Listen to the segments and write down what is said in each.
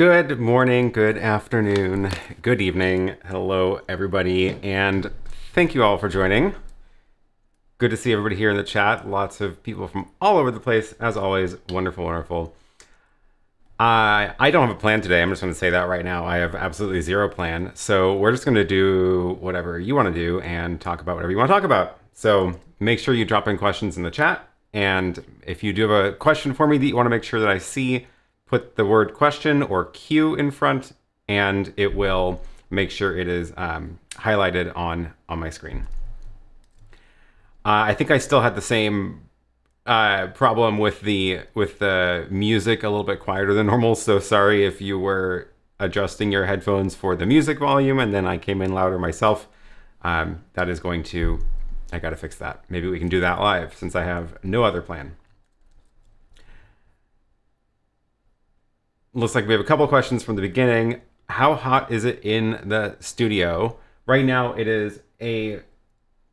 Good morning, good afternoon, good evening. Hello, everybody, and thank you all for joining. Good to see everybody here in the chat. Lots of people from all over the place, as always. Wonderful, wonderful. I don't have a plan today. I'm just going to say that right now. I have absolutely zero plan. So we're just going to do whatever you want to do and talk about whatever you want to talk about. So make sure you drop in questions in the chat. And if you do have a question for me that you want to make sure that I see, put the word question or Q in front, and it will make sure it is highlighted on my screen. I think I still had the same problem with the music a little bit quieter than normal. So sorry if you were adjusting your headphones for the music volume and then I came in louder myself. That is going to, I got to fix that. Maybe we can do that live since I have no other plan. Looks like we have a couple questions from the beginning. How hot is it in the studio? Right now it is a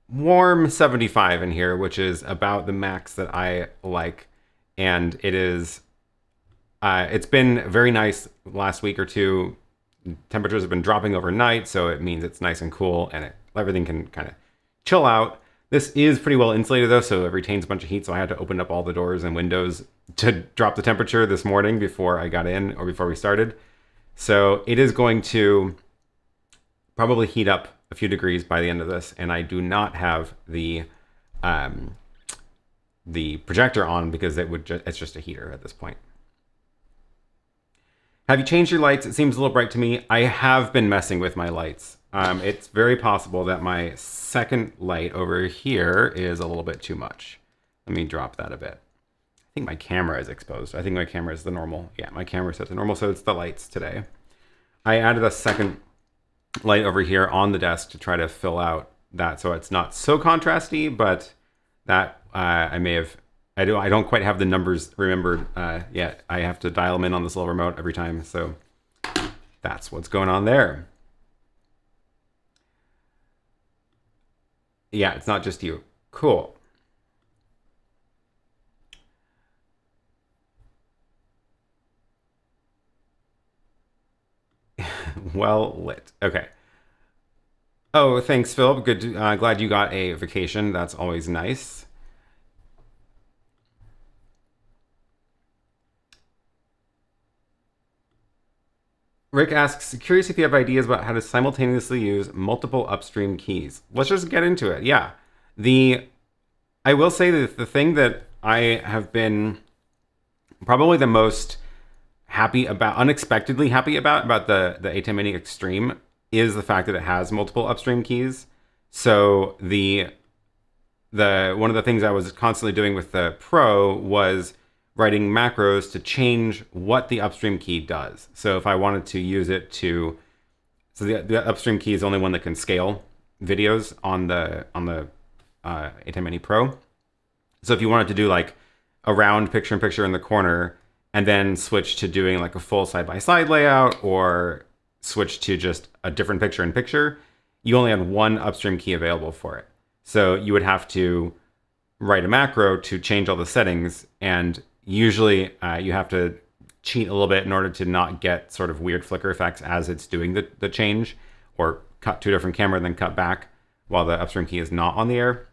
warm 75 in here, which is about the max that I like. And it is, it's been very nice last week or two. Temperatures have been dropping overnight, so it means it's nice and cool and everything can kind of chill out. This is pretty well insulated though, so it retains a bunch of heat. So I had to open up all the doors and windows to drop the temperature this morning before I got in or before we started. So it is going to probably heat up a few degrees by the end of this. And I do not have the projector on because it's just a heater at this point. Have you changed your lights? It seems a little bright to me. I have been messing with my lights. It's very possible that my second light over here is a little bit too much. Let me drop that a bit. I think my camera is exposed. I think my camera is the normal. Yeah, my camera is set to normal, so it's the lights today. I added a second light over here on the desk to try to fill out that so it's not so contrasty, but that I don't quite have the numbers remembered yet. I have to dial them in on this little remote every time, so that's what's going on there. Yeah, it's not just you. Cool. Well lit. Okay. Oh, thanks, Phil. Good. Glad you got a vacation. That's always nice. Rick asks, curious if you have ideas about how to simultaneously use multiple upstream keys. Let's just get into it. Yeah. I will say that the thing that I have been probably the most happy about, unexpectedly happy about the ATEM Mini Extreme is the fact that it has multiple upstream keys. So one of the things I was constantly doing with the Pro was writing macros to change what the upstream key does. So if I wanted to use it so the upstream key is the only one that can scale videos on the ATEM Mini Pro. So if you wanted to do like a round picture-in-picture in the corner and then switch to doing like a full side-by-side layout or switch to just a different picture-in-picture, you only had one upstream key available for it. So you would have to write a macro to change all the settings, and usually you have to cheat a little bit in order to not get sort of weird flicker effects as it's doing the change, or cut to a different camera and then cut back while the upstream key is not on the air.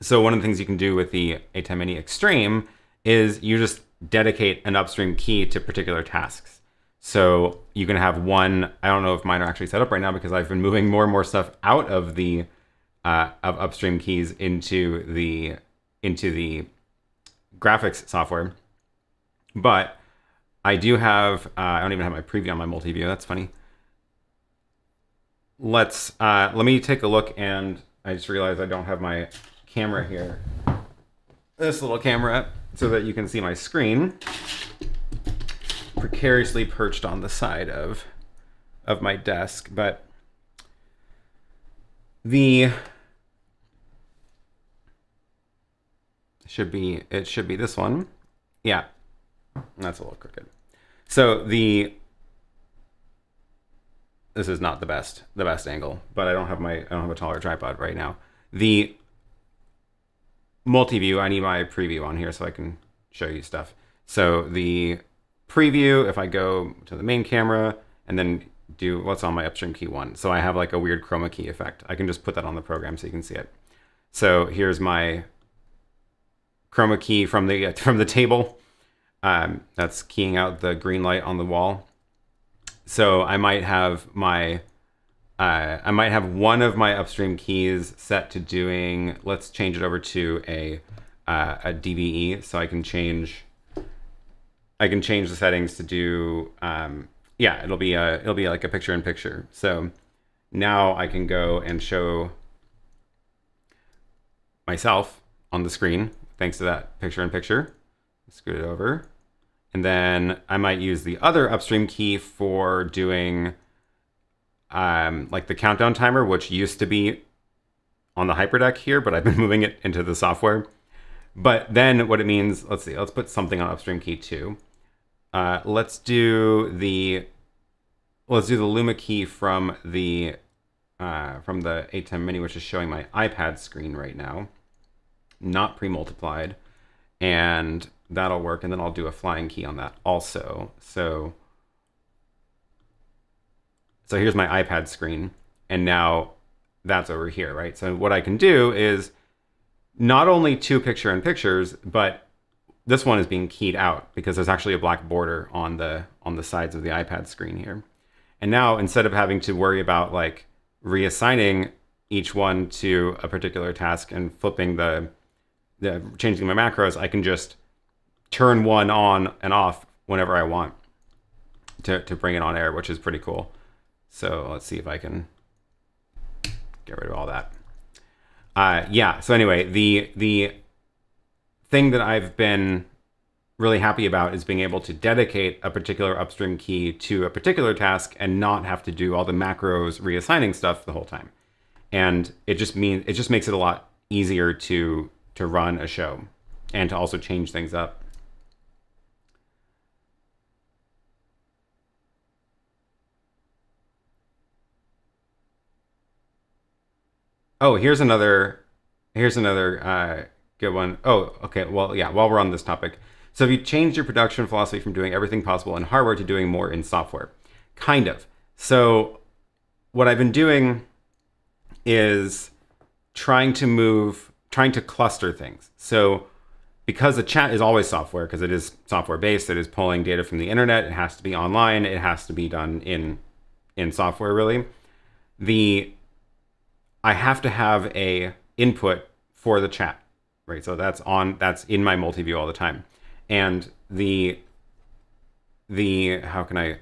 So one of the things you can do with the ATEM Mini Extreme is you just dedicate an upstream key to particular tasks. So you can have one, I don't know if mine are actually set up right now because I've been moving more and more stuff out of the of upstream keys into the graphics software. But I do have, I don't even have my preview on my multi-view. That's funny. Let me take a look, and I just realized I don't have my camera here. This little camera, so that you can see my screen precariously perched on the side of my desk. But it should be this one. Yeah, that's a little crooked. So this is not the best angle, but I don't have a taller tripod right now. The multi-view, I need my preview on here so I can show you stuff. So the preview, if I go to the main camera and then do what's on my upstream key 1. So I have like a weird chroma key effect. I can just put that on the program so you can see it. So here's my chroma key from the table. That's keying out the green light on the wall. So I might have my one of my upstream keys set to doing. Let's change it over to a DVE, so I can change the settings to do. Yeah, it'll be like a picture-in-picture. So now I can go and show myself on the screen thanks to that picture-in-picture. Scoot it over. And then I might use the other upstream key for doing like the countdown timer, which used to be on the Hyperdeck here, but I've been moving it into the software. But then what it means, let's see, let's put something on upstream key 2. Let's do the Luma key from the ATEM Mini, which is showing my iPad screen right now, not pre-multiplied, and that'll work. And then I'll do a flying key on that also. So here's my iPad screen, and now that's over here, right? So what I can do is not only 2 picture-in-pictures, but this one is being keyed out because there's actually a black border on the sides of the iPad screen here. And now instead of having to worry about like reassigning each one to a particular task and flipping changing my macros, I can just turn one on and off whenever I want to bring it on air, which is pretty cool. So let's see if I can get rid of all that. Yeah, so anyway, the thing that I've been really happy about is being able to dedicate a particular upstream key to a particular task and not have to do all the macros reassigning stuff the whole time. And it just makes it a lot easier to run a show and to also change things up. Oh, here's another good one. Oh, okay. Well, yeah, while we're on this topic. So have you changed your production philosophy from doing everything possible in hardware to doing more in software? Kind of. So what I've been doing is trying to cluster things. So because the chat is always software, because it is software based, it is pulling data from the internet, it has to be online, it has to be done in software really. I have to have a input for the chat, right? So that's in my multi-view all the time. And how can I,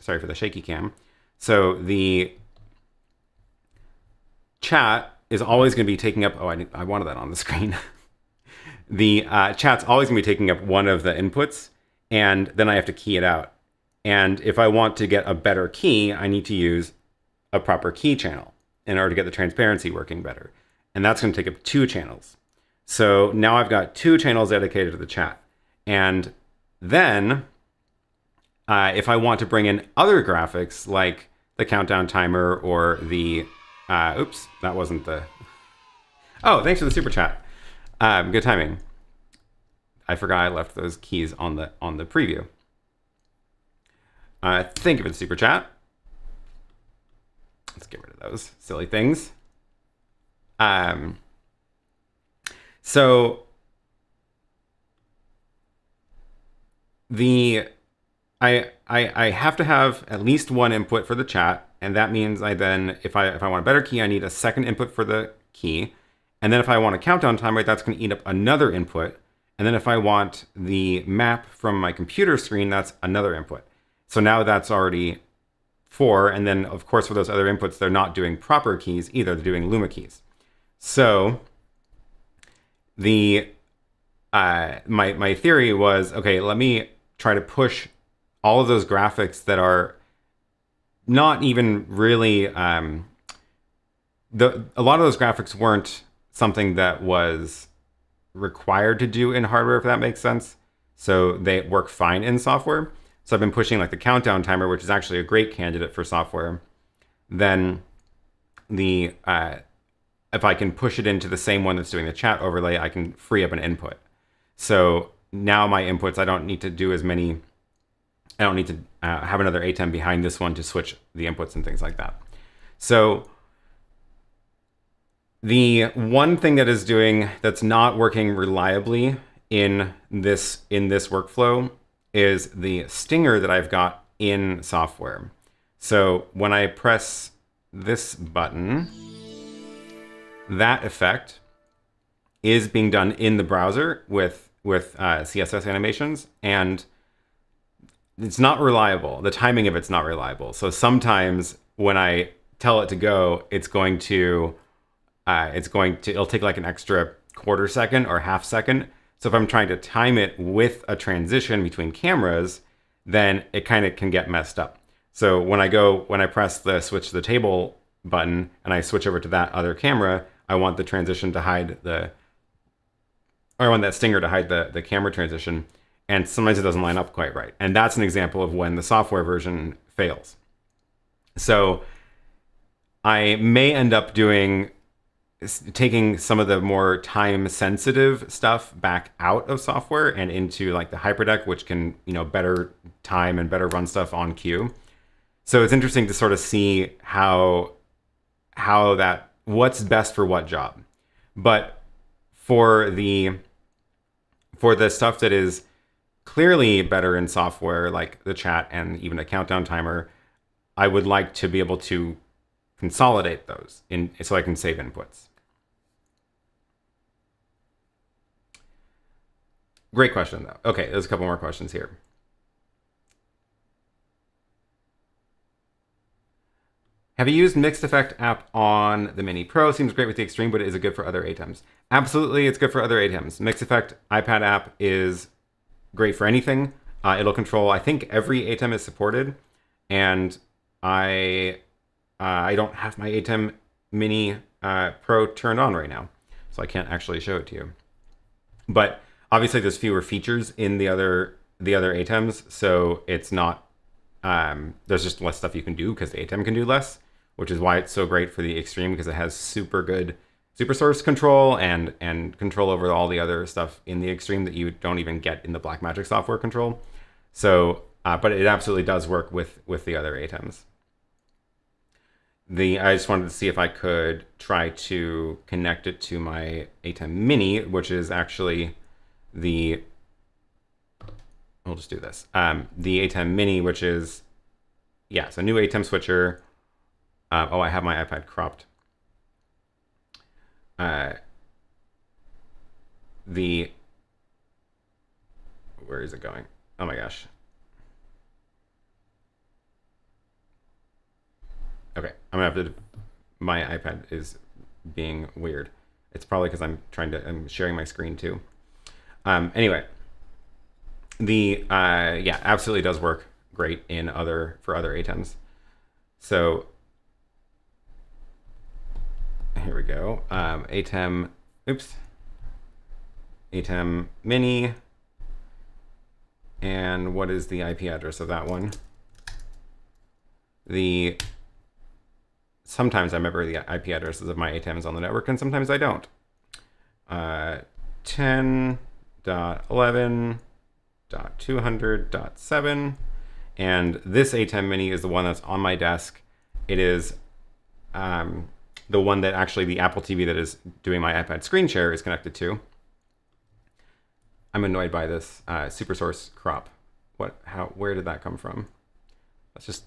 sorry for the shaky cam. So the chat is always going to be taking up, oh, I wanted that on the screen. The chat's always going to be taking up one of the inputs, and then I have to key it out. And if I want to get a better key, I need to use a proper key channel in order to get the transparency working better. And that's going to take up 2 channels. So now I've got 2 channels dedicated to the chat. And then if I want to bring in other graphics like the countdown timer or the, oops, that wasn't the, oh, thanks for the super chat. Good timing. I forgot I left those keys on the preview. Thank you for the super chat. Let's get rid of those silly things. So I have to have at least one input for the chat, and that means I then, if I want a better key, I need a second input for the key, and then if I want a countdown timer, that's going to eat up another input, and then if I want the map from my computer screen, that's another input. So now that's already 4, and then of course for those other inputs, they're not doing proper keys either, they're doing Luma keys. So my theory was, okay, let me try to push all of those graphics that are not even really, a lot of those graphics weren't something that was required to do in hardware, if that makes sense. So they work fine in software. So I've been pushing like the countdown timer, which is actually a great candidate for software. Then if I can push it into the same one that's doing the chat overlay, I can free up an input. So now my inputs, I don't need to do as many. I don't need to have another ATEM behind this one to switch the inputs and things like that. So the one thing that is doing that's not working reliably in this workflow is the stinger that I've got in software. So when I press this button, that effect is being done in the browser with CSS animations, and it's not reliable. The timing of it's not reliable. So sometimes when I tell it to go, it'll take like an extra quarter second or half second. So if I'm trying to time it with a transition between cameras, then it kind of can get messed up. So when I press the switch to the table button and I switch over to that other camera, I want the transition to hide I want that stinger to hide the camera transition. And sometimes it doesn't line up quite right. And that's an example of when the software version fails. So I may end up taking some of the more time sensitive stuff back out of software and into like the Hyperdeck, which can, better time and better run stuff on cue. So it's interesting to sort of see what's best for what job. But for the stuff that is clearly better in software, like the chat and even a countdown timer, I would like to be able to consolidate those so I can save inputs. Great question, though. Okay, there's a couple more questions here. Have you used MixEffect app on the Mini Pro? Seems great with the Extreme, but is it good for other ATEMs? Absolutely, it's good for other ATEMs. MixEffect iPad app is great for anything. It'll control, I think every ATEM is supported, and I don't have my ATEM Mini Pro turned on right now, so I can't actually show it to you. But obviously, there's fewer features in the other ATEMs, so it's not. There's just less stuff you can do because the ATEM can do less, which is why it's so great for the Extreme, because it has super good super source control and control over all the other stuff in the Extreme that you don't even get in the Blackmagic software control. So, but it absolutely does work with the other ATEMs. I just wanted to see if I could try to connect it to my ATEM Mini, which is actually we'll just do this. The ATEM Mini, which is, so new ATEM switcher. I have my iPad cropped. Where is it going? Oh my gosh. Okay, I'm gonna have to, my iPad is being weird. It's probably because I'm sharing my screen too. Anyway, absolutely does work great for other ATEMs. So here we go. ATEM Mini. And what is the IP address of that one? Sometimes I remember the IP addresses of my ATEMs on the network, and sometimes I don't. 10.11.200.7. And this ATEM Mini is the one that's on my desk. It is the one that actually the Apple TV that is doing my iPad screen share is connected to. I'm annoyed by this super source crop. Where did that come from? Let's just,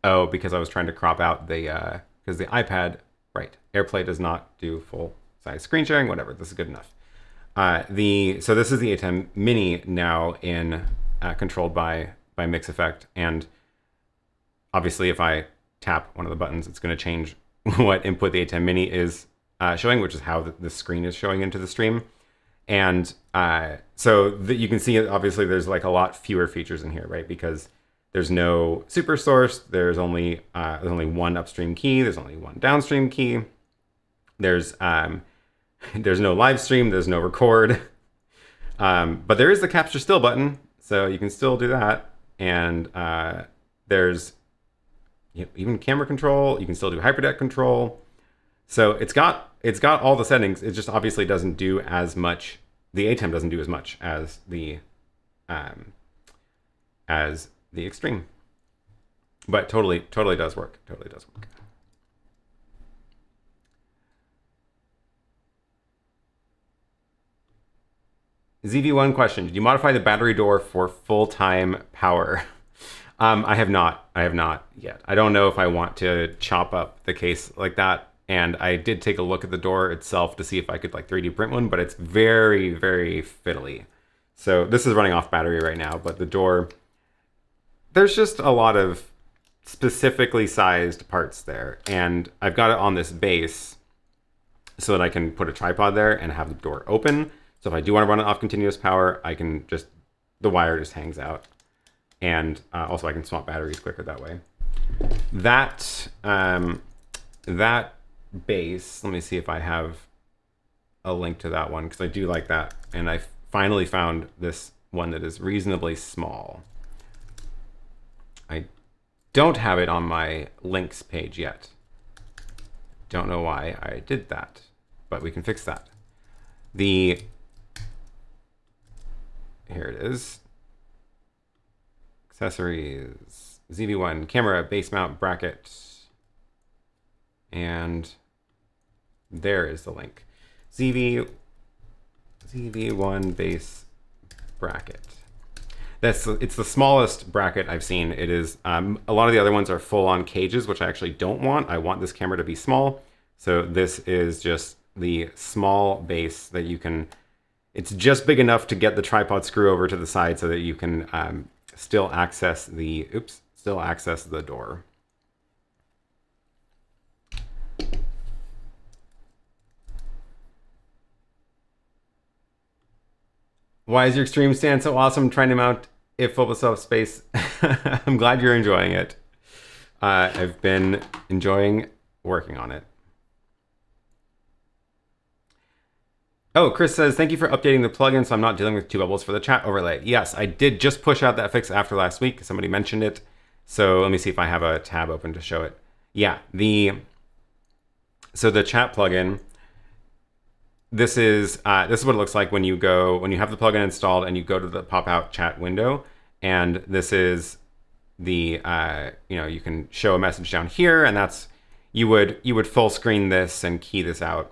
because I was trying to crop out because the iPad, right, AirPlay does not do full size screen sharing, whatever, this is good enough. So this is the ATEM Mini now controlled by MixEffect, and obviously if I tap one of the buttons, it's going to change what input the ATEM Mini is showing, which is how the screen is showing into the stream. And so you can see, obviously, there's like a lot fewer features in here, right? Because there's no super source. There's only one upstream key. There's only one downstream key. There's no live stream. There's no record. But there is the capture still button, so you can still do that. And there's even camera control. You can still do Hyperdeck control. So it's got all the settings. It just obviously doesn't do as much the ATEM doesn't do as much as the Extreme. But totally does work. Totally does work. ZV-1 question: did you modify the battery door for full-time power? I have not. I have not yet. I don't know if I want to chop up the case like that. And I did take a look at the door itself to see if I could like 3D print one, but it's very, very fiddly. So this is running off battery right now, but the door, there's just a lot of specifically sized parts there. And I've got it on this base so that I can put a tripod there and have the door open. So if I do want to run it off continuous power, I can just, the wire just hangs out. And also I can swap batteries quicker that way. That base, let me see if I have a link to that one, because I do like that. And I finally found this one that is reasonably small. I don't have it on my links page yet. Don't know why I did that, but we can fix that. Here it is. Accessories, ZV-1 camera, base mount bracket, and there is the link. ZV-1 base bracket. It's the smallest bracket I've seen. It is, a lot of the other ones are full on cages, which I actually don't want. I want this camera to be small. So this is just the small base that you can, it's just big enough to get the tripod screw over to the side so that you can still access the, still access the door. Why is your Extreme stand so awesome? Trying to mount it full of self-space. I'm glad you're enjoying it. I've been enjoying working on it. Oh, Chris says, thank you for updating the plugin so I'm not dealing with two bubbles for the chat overlay. Yes, I did just push out that fix after last week. Somebody mentioned it. So let me see if I have a tab open to show it. Yeah, so the chat plugin, this is what it looks like when you have the plugin installed and you go to the pop-out chat window. And this is the, you can show a message down here, and that's, you would full screen this and key this out.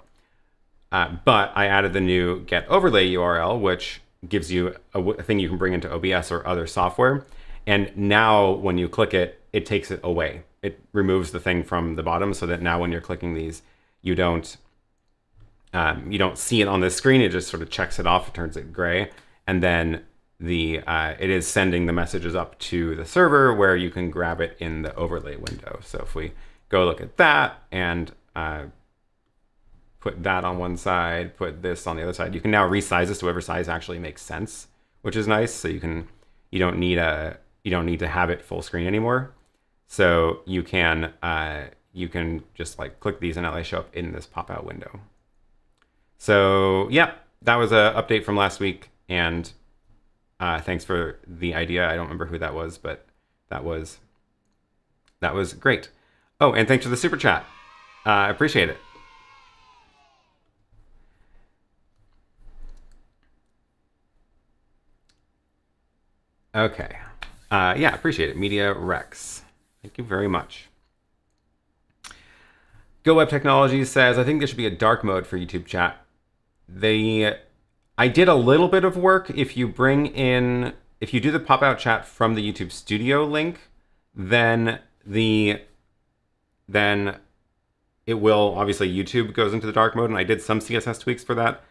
But I added the new get overlay URL, which gives you a thing you can bring into OBS or other software. And now when you click it, it takes it away. It removes the thing from the bottom so that now when you're clicking these, you don't see it on the screen. It just sort of checks it off, it turns it gray. And then it is sending the messages up to the server where you can grab it in the overlay window. So if we go look at that and put that on one side, put this on the other side, you can now resize this to whatever size actually makes sense, which is nice. So you don't need to have it full screen anymore. So you can just like click these and now they show up in this pop-out window. So yeah, that was an update from last week, and thanks for the idea. I don't remember who that was, but that was great. Oh, and thanks for the super chat. I appreciate it. Okay. Yeah, appreciate it. Media Rex. Thank you very much. GoWeb Technologies says, I think there should be a dark mode for YouTube chat. I did a little bit of work. If you do the pop-out chat from the YouTube Studio link, then it will, obviously YouTube goes into the dark mode, and I did some CSS tweaks for that.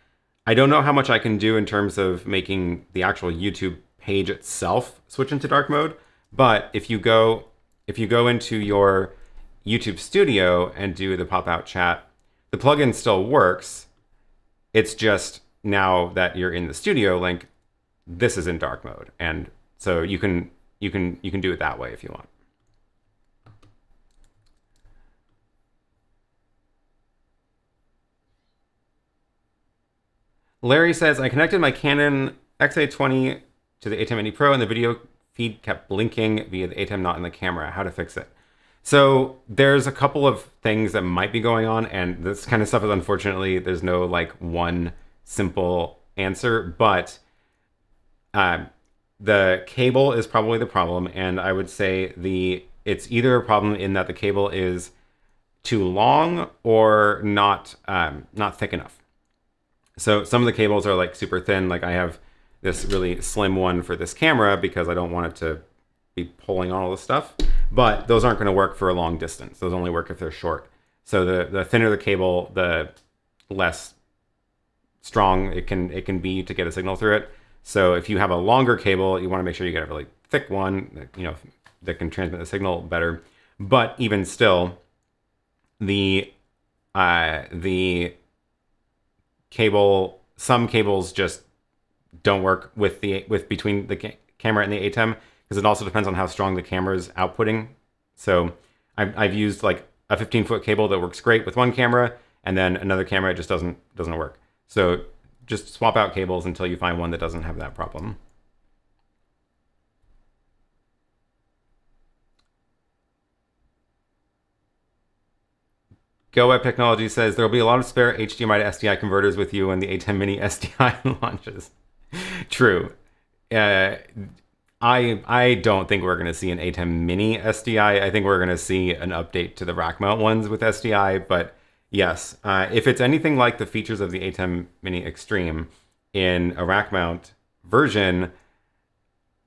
I don't know how much I can do in terms of making the actual YouTube page itself switch into dark mode, but if you go into your YouTube Studio and do the pop-out chat, the plugin still works. It's just now that you're in the Studio link, this is in dark mode, and so you can do it that way if you want. Larry says, I connected my Canon XA20 to the ATEM Mini Pro, and the video feed kept blinking via the ATEM not in the camera. How to fix it? So there's a couple of things that might be going on, and this kind of stuff is, unfortunately, there's no like one simple answer, but the cable is probably the problem, and I would say it's either a problem in that the cable is too long or not thick enough. So some of the cables are like super thin. Like I have this really slim one for this camera because I don't want it to be pulling on all this stuff. But those aren't going to work for a long distance. Those only work if they're short. So the thinner the cable, the less strong it can be to get a signal through it. So if you have a longer cable, you want to make sure you get a really thick one, you know, that can transmit the signal better. But even still, the cable, some cables just don't work with between the camera and the ATEM, because it also depends on how strong the camera's outputting. So I've used like a 15-foot cable that works great with one camera, and then another camera it just doesn't work. So just swap out cables until you find one that doesn't have that problem. GoWeb Technology says there will be a lot of spare HDMI to SDI converters with you when the ATEM Mini SDI launches. True. I don't think we're going to see an ATEM Mini SDI. I think we're going to see an update to the rack mount ones with SDI. But yes, if it's anything like the features of the ATEM Mini Extreme in a rack mount version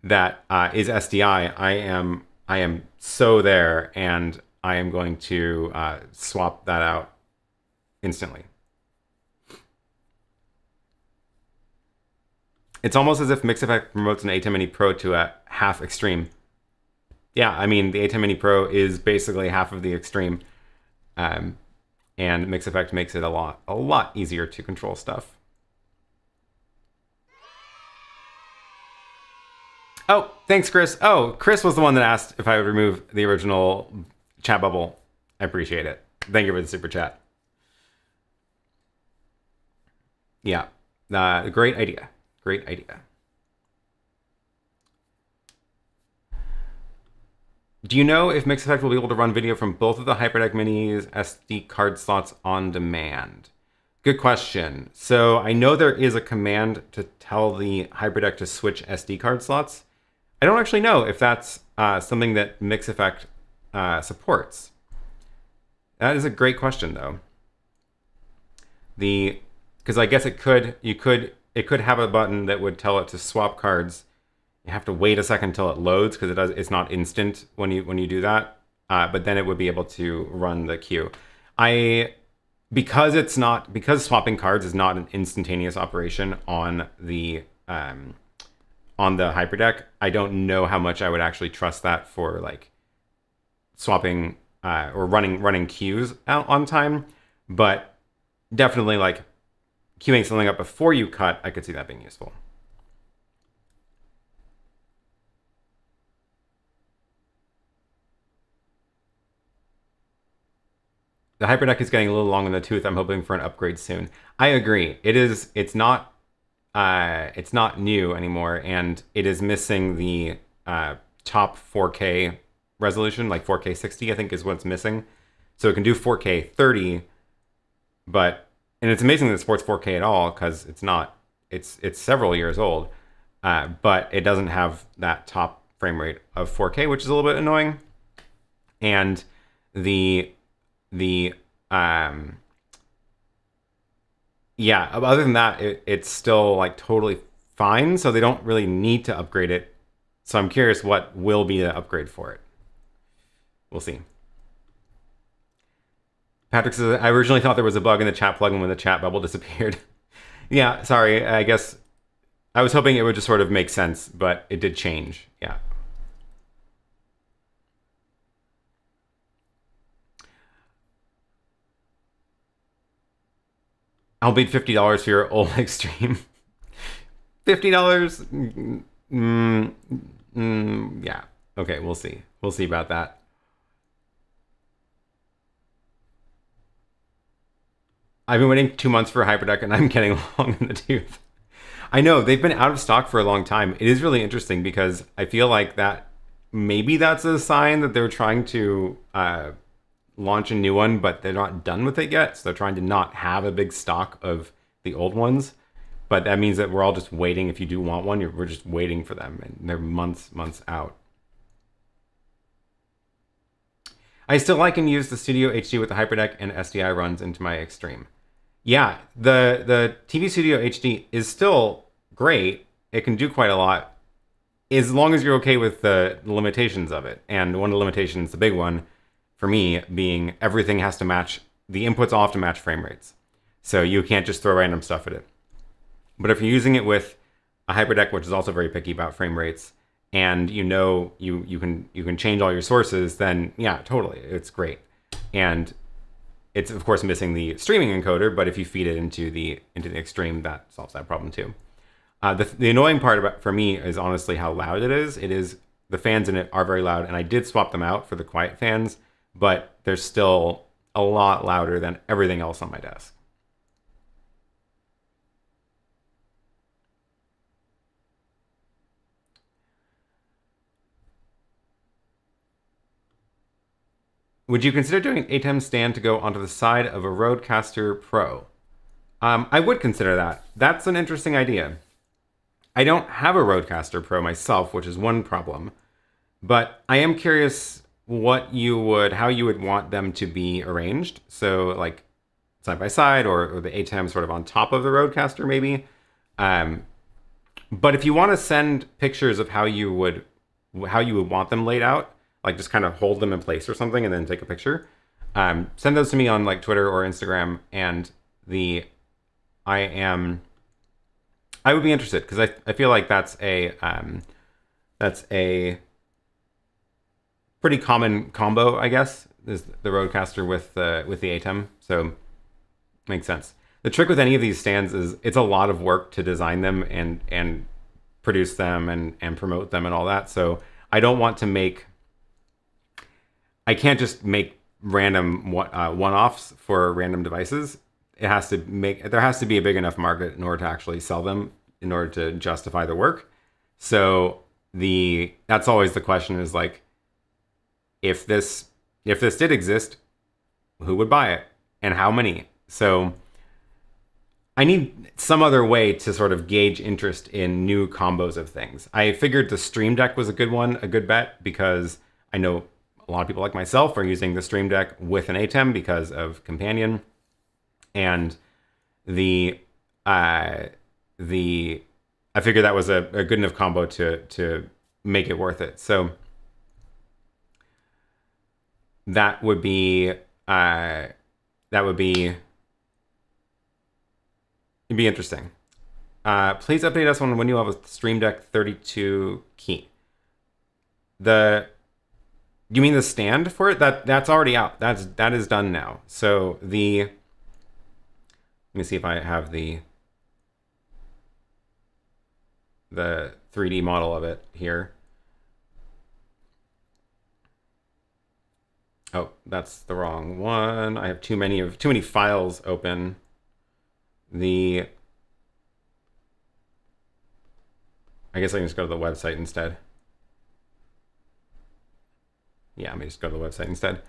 that is SDI, I am so there, and I am going to swap that out instantly. It's almost as if MixEffect promotes an ATEM Mini Pro to a half Extreme. Yeah, I mean, the ATEM Mini Pro is basically half of the Extreme. And MixEffect makes it a lot easier to control stuff. Oh, thanks, Chris. Oh, Chris was the one that asked if I would remove the original chat bubble. I appreciate it. Thank you for the super chat. Yeah, great idea. Great idea. Do you know if MixEffect will be able to run video from both of the Hyperdeck Minis SD card slots on demand? Good question. So I know there is a command to tell the Hyperdeck to switch SD card slots. I don't actually know if that's something that MixEffect supports. That is a great question, though. Because I guess it could have a button that would tell it to swap cards. You have to wait a second until it loads, because it's not instant when you do that. But then it would be able to run the queue. Because swapping cards is not an instantaneous operation on the Hyperdeck, I don't know how much I would actually trust that for like swapping or running queues out on time. But definitely, like, queuing something up before you cut, I could see that being useful. The Hyperdeck is getting a little long in the tooth. I'm hoping for an upgrade soon. I agree. It's not new anymore, and it is missing the top 4K resolution, like 4K 60, I think is what's missing. So it can do 4K 30, and it's amazing that it supports 4K at all, because it's several years old, but it doesn't have that top frame rate of 4K, which is a little bit annoying. And yeah, other than that, it's still like totally fine, so they don't really need to upgrade it. So I'm curious what will be the upgrade for it. We'll see. Patrick says, I originally thought there was a bug in the chat plugin when the chat bubble disappeared. Yeah, sorry, I guess I was hoping it would just sort of make sense, but it did change. Yeah. I'll bid $50 for your old Extreme. $50? Yeah. Okay, we'll see. We'll see about that. I've been waiting 2 months for a Hyperdeck, and I'm getting long in the tooth. I know, they've been out of stock for a long time. It is really interesting, because I feel like that maybe that's a sign that they're trying to launch a new one, but they're not done with it yet. So they're trying to not have a big stock of the old ones. But that means that we're all just waiting. If you do want one, we're just waiting for them, and they're months out. I still like and use the Studio HD with the Hyperdeck and SDI runs into my Extreme. Yeah, the TV Studio HD is still great. It can do quite a lot, as long as you're okay with the limitations of it. And one of the limitations, the big one, for me, being everything has to match, the inputs all have to match frame rates. So you can't just throw random stuff at it. But if you're using it with a Hyperdeck, which is also very picky about frame rates, and you know you can change all your sources, then yeah, totally, it's great. And it's of course missing the streaming encoder, but if you feed it into the Extreme, that solves that problem too. The annoying part for me is honestly how loud it is. The fans in it are very loud, and I did swap them out for the quiet fans, but they're still a lot louder than everything else on my desk. Would you consider doing an ATEM stand to go onto the side of a Rodecaster Pro? I would consider that. That's an interesting idea. I don't have a Rodecaster Pro myself, which is one problem. But I am curious how you would want them to be arranged. So like side by side, or the ATEM sort of on top of the Rodecaster maybe. But if you want to send pictures of how you would want them laid out, like just kind of hold them in place or something and then take a picture, send those to me on like Twitter or Instagram, and I would be interested, because I feel like that's a pretty common combo, I guess, is the Rodecaster with the ATEM. So makes sense. The trick with any of these stands is it's a lot of work to design them and produce them and promote them and all that. So I don't want to I can't just make random one-offs for random devices. There has to be a big enough market in order to actually sell them, in order to justify the work. So that's always the question, is like, if this did exist, who would buy it and how many? So I need some other way to sort of gauge interest in new combos of things. I figured the StreamDeck was a good bet, because I know a lot of people like myself are using the StreamDeck with an ATEM because of Companion, and I figured that was a good enough combo to make it worth it. So that would be it'd be interesting. Please update us on when you have a StreamDeck 32 key. You mean the stand for it? That's already out. That is done now. So let me see if I have the 3D model of it here. Oh, that's the wrong one. I have too many files open. I guess I can just go to the website instead. Yeah, let me just go to the website instead.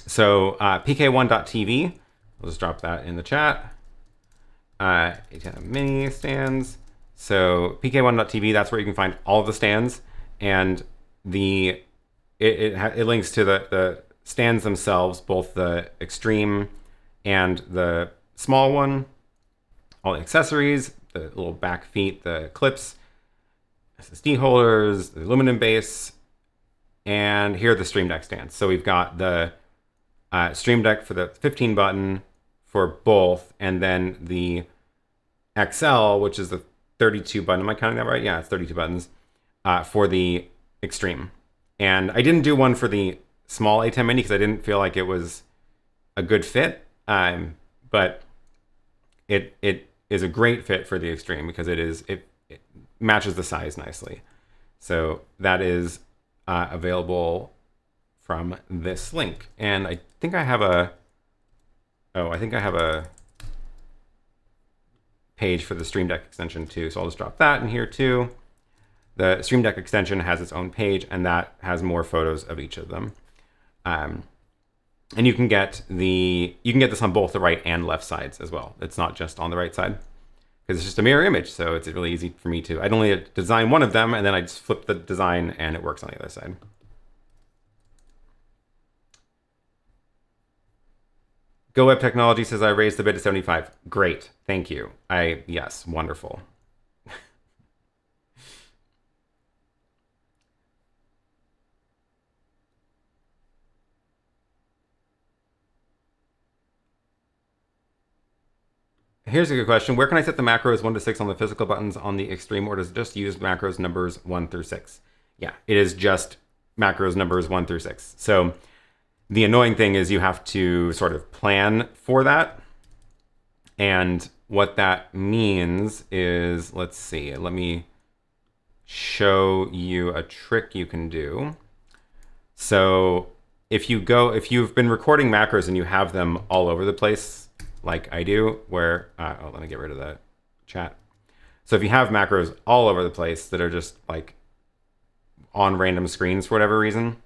So PK1.tv, I'll just drop that in the chat. ATEM Mini stands. So PK1.tv, that's where you can find all of the stands, and it links to the stands themselves, both the Extreme and the small one, all the accessories, the little back feet, the clips, SSD holders, the aluminum base, and here are the StreamDeck stands. So we've got the StreamDeck for the 15 button for both, and then the XL, which is the 32 button. Am I counting that right? Yeah, it's 32 buttons for the Extreme. And I didn't do one for the small ATEM Mini because I didn't feel like it was a good fit. But it is a great fit for the Extreme because it matches the size nicely. So that is available from this link. And I think I have a page for the StreamDeck extension too. So I'll just drop that in here too. The StreamDeck extension has its own page, and that has more photos of each of them. And you can get this on both the right and left sides as well. It's not just on the right side, because it's just a mirror image. So it's really easy for me to, I'd only design one of them and then I just flip the design and it works on the other side. GoWeb Technology says I raised the bid to 75. Great, thank you. Yes, wonderful. Here's a good question. Where can I set the macros 1 to 6 on the physical buttons on the Extreme, or does it just use macros numbers 1 through 6? Yeah, it is just macros numbers 1 through 6. So the annoying thing is you have to sort of plan for that. And what that means is, let's see, let me show you a trick you can do. So if you've been recording macros and you have them all over the place, like I do, where, let me get rid of that chat. So if you have macros all over the place that are just like on random screens for whatever reason,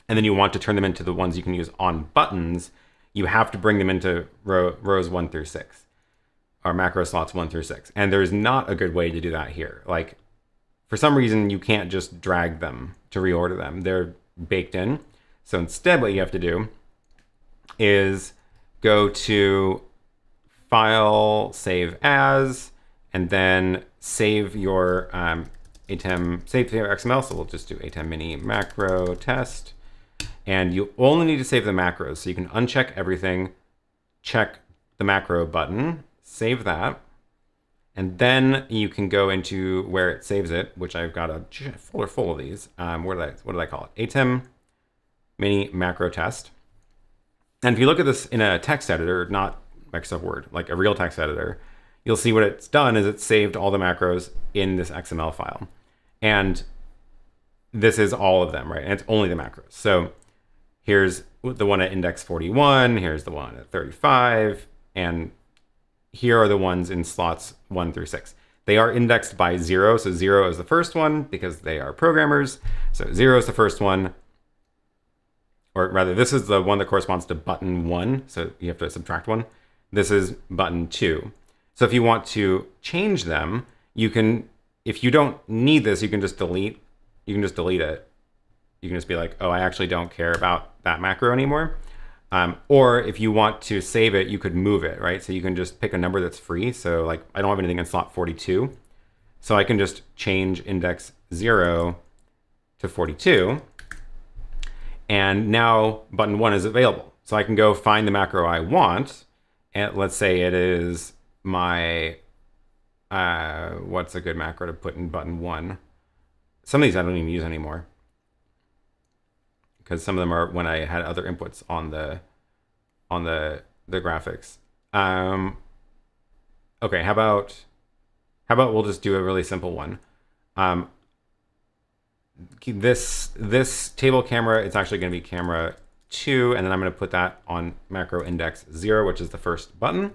and then you want to turn them into the ones you can use on buttons, you have to bring them into rows 1 through 6, or macro slots 1 through 6. And there's not a good way to do that here. Like, for some reason, you can't just drag them to reorder them. They're baked in. So instead, what you have to do is go to File, Save As, and then save your ATEM, save your XML. So we'll just do ATEM Mini Macro Test. And you only need to save the macros. So you can uncheck everything, check the macro button, save that. And then you can go into where it saves it, which I've got a folder full of these. What did I call it? ATEM Mini Macro Test. And if you look at this in a text editor, not Microsoft Word, like a real text editor, you'll see what it's done is it's saved all the macros in this XML file. And this is all of them, right? And it's only the macros. So here's the one at index 41, here's the one at 35, and here are the ones in slots 1 through 6. They are indexed by 0, so 0 is the first one because they are programmers. So 0 is the first one. Or rather, this is the one that corresponds to button 1, so you have to subtract 1. This is button 2. So if you want to change them, you can, if you don't need this, you can just delete it. You can just be like, oh, I actually don't care about that macro anymore. Or if you want to save it, you could move it, right? So you can just pick a number that's free. So like, I don't have anything in slot 42. So I can just change index 0 to 42. And now button 1 is available. So I can go find the macro I want. And let's say it is my, what's a good macro to put in button 1? Some of these I don't even use anymore, because some of them are when I had other inputs on the graphics. Okay, how about we'll just do a really simple one. This table camera, it's actually going to be camera 2, and then I'm going to put that on macro index 0, which is the first button.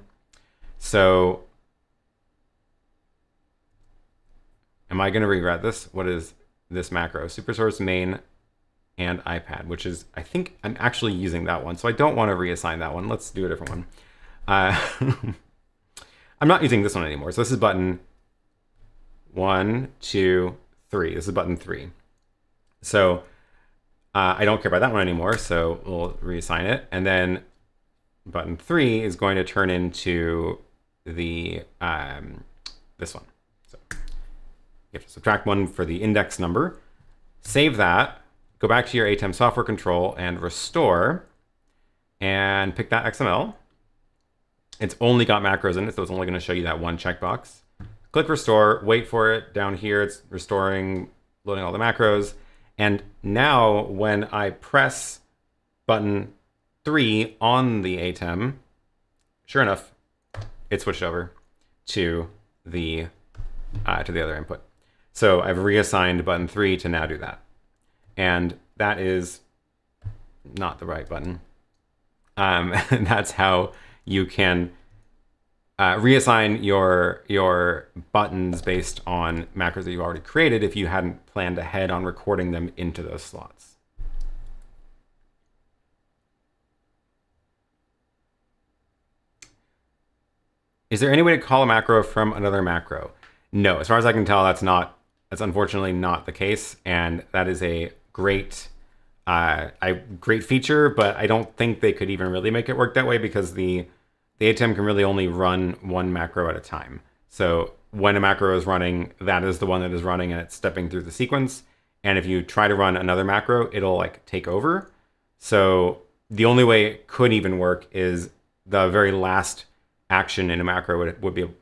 So am I going to regret this? What is this macro? Supersource main and iPad, which is, I think I'm actually using that one. So I don't want to reassign that one. Let's do a different one. I'm not using this one anymore. So this is button 1, 2, 3. This is button 3. So I don't care about that one anymore. So we'll reassign it. And then button 3 is going to turn into the this one. So you have to subtract 1 for the index number. Save that. Go back to your ATEM software control and restore, and pick that XML. It's only got macros in it, so it's only going to show you that one checkbox. Click restore, wait for it. Down here, it's restoring, loading all the macros. And now when I press button 3 on the ATEM, sure enough, it switched over to the other input. So I've reassigned button 3 to now do that. And that is not the right button. That's how you can reassign your buttons based on macros that you've already created if you hadn't planned ahead on recording them into those slots. Is there any way to call a macro from another macro? No, as far as I can tell, that's unfortunately not the case, and that is a great great feature, but I don't think they could even really make it work that way because the ATEM can really only run one macro at a time. So when a macro is running, that is the one that is running and it's stepping through the sequence. And if you try to run another macro, it'll like take over. So the only way it could even work is the very last action in a macro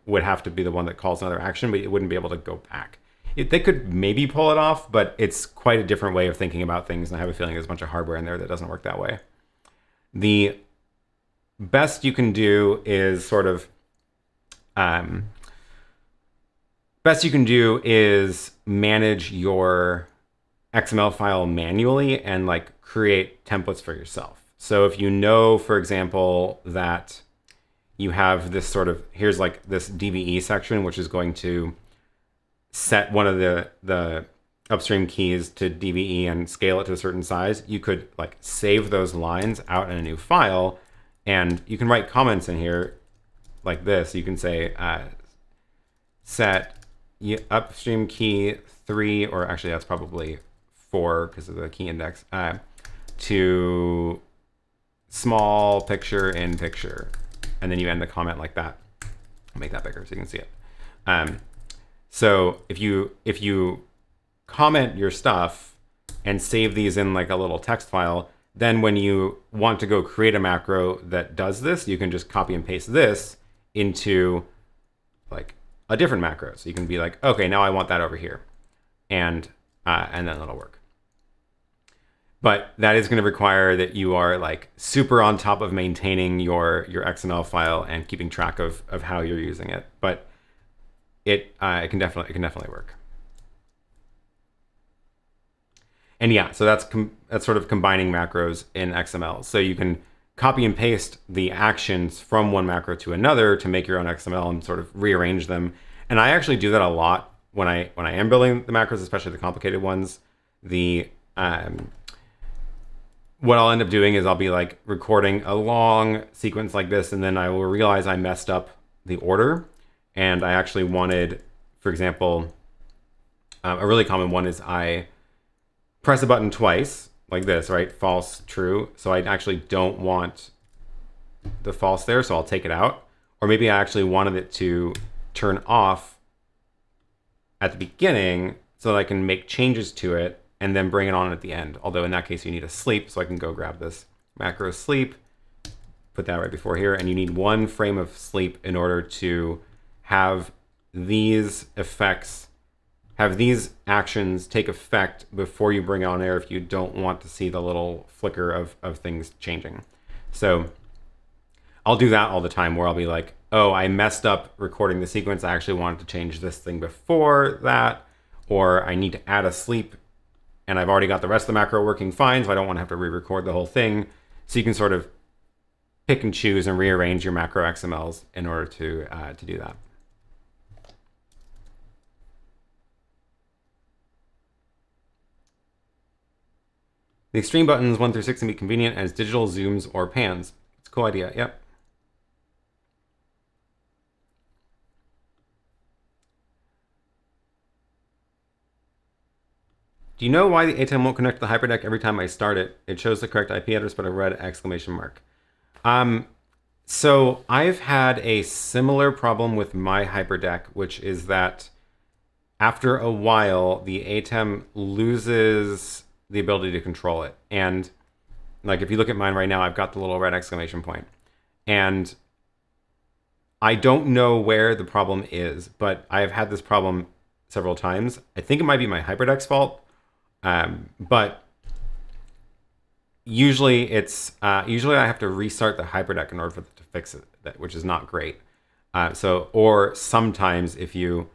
would have to be the one that calls another action, but it wouldn't be able to go back. They could maybe pull it off, but it's quite a different way of thinking about things. And I have a feeling there's a bunch of hardware in there that doesn't work that way. The best you can do is sort of, manage your XML file manually and like create templates for yourself. So if you know, for example, that you have this sort of, here's like this DVE section, which is going to set one of the upstream keys to DVE and scale it to a certain size, you could like save those lines out in a new file, and you can write comments in here like this. You can say set upstream key 3, or actually that's probably 4 because of the key index, to small picture in picture, and then you end the comment like that. I'll make that bigger so you can see it. So if you comment your stuff and save these in like a little text file, then when you want to go create a macro that does this, you can just copy and paste this into like a different macro. So you can be like, okay, now I want that over here, and then it'll work. But that is going to require that you are like super on top of maintaining your XML file and keeping track of how you're using it. But it can definitely work. And yeah, so that's sort of combining macros in XML. So you can copy and paste the actions from one macro to another to make your own XML and sort of rearrange them. And I actually do that a lot when I am building the macros, especially the complicated ones. What I'll end up doing is I'll be like recording a long sequence like this, and then I will realize I messed up the order. And I actually wanted, for example, a really common one is I press a button twice, like this, right? False, true. So I actually don't want the false there, so I'll take it out. Or maybe I actually wanted it to turn off at the beginning so that I can make changes to it and then bring it on at the end. Although in that case, you need a sleep, so I can go grab this macro sleep, put that right before here, and you need one frame of sleep in order to have these effects, have these actions take effect before you bring it on air if you don't want to see the little flicker of things changing. So I'll do that all the time where I'll be like, oh, I messed up recording the sequence. I actually wanted to change this thing before that, or I need to add a sleep and I've already got the rest of the macro working fine, so I don't want to have to re-record the whole thing. So you can sort of pick and choose and rearrange your macro XMLs in order to do that. The extreme buttons 1 through 6 can be convenient as digital zooms or pans. It's a cool idea, yep. Do you know why the ATEM won't connect to the Hyperdeck every time I start it? It shows the correct IP address, but a red exclamation mark. So I've had a similar problem with my Hyperdeck, which is that after a while, the ATEM loses the ability to control it. And like, if you look at mine right now, I've got the little red exclamation point. And I don't know where the problem is, but I've had this problem several times. I think it might be my Hyperdeck's fault. But usually it's, usually I have to restart the Hyperdeck in order for it to fix it, which is not great. Or sometimes if you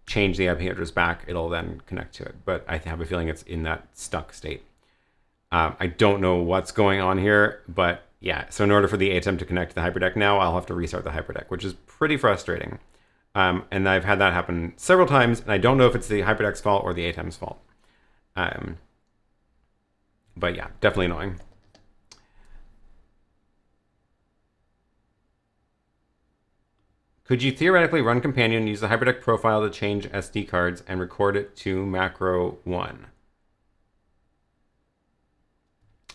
change the IP address back, it'll then connect to it. But I have a feeling it's in that stuck state. I don't know what's going on here, but yeah. So in order for the ATEM to connect to the Hyperdeck now, I'll have to restart the Hyperdeck, which is pretty frustrating. And I've had that happen several times, and I don't know if it's the Hyperdeck's fault or the ATEM's fault. But yeah, definitely annoying. Could you theoretically run Companion, use the Hyperdeck profile to change SD cards, and record it to macro 1?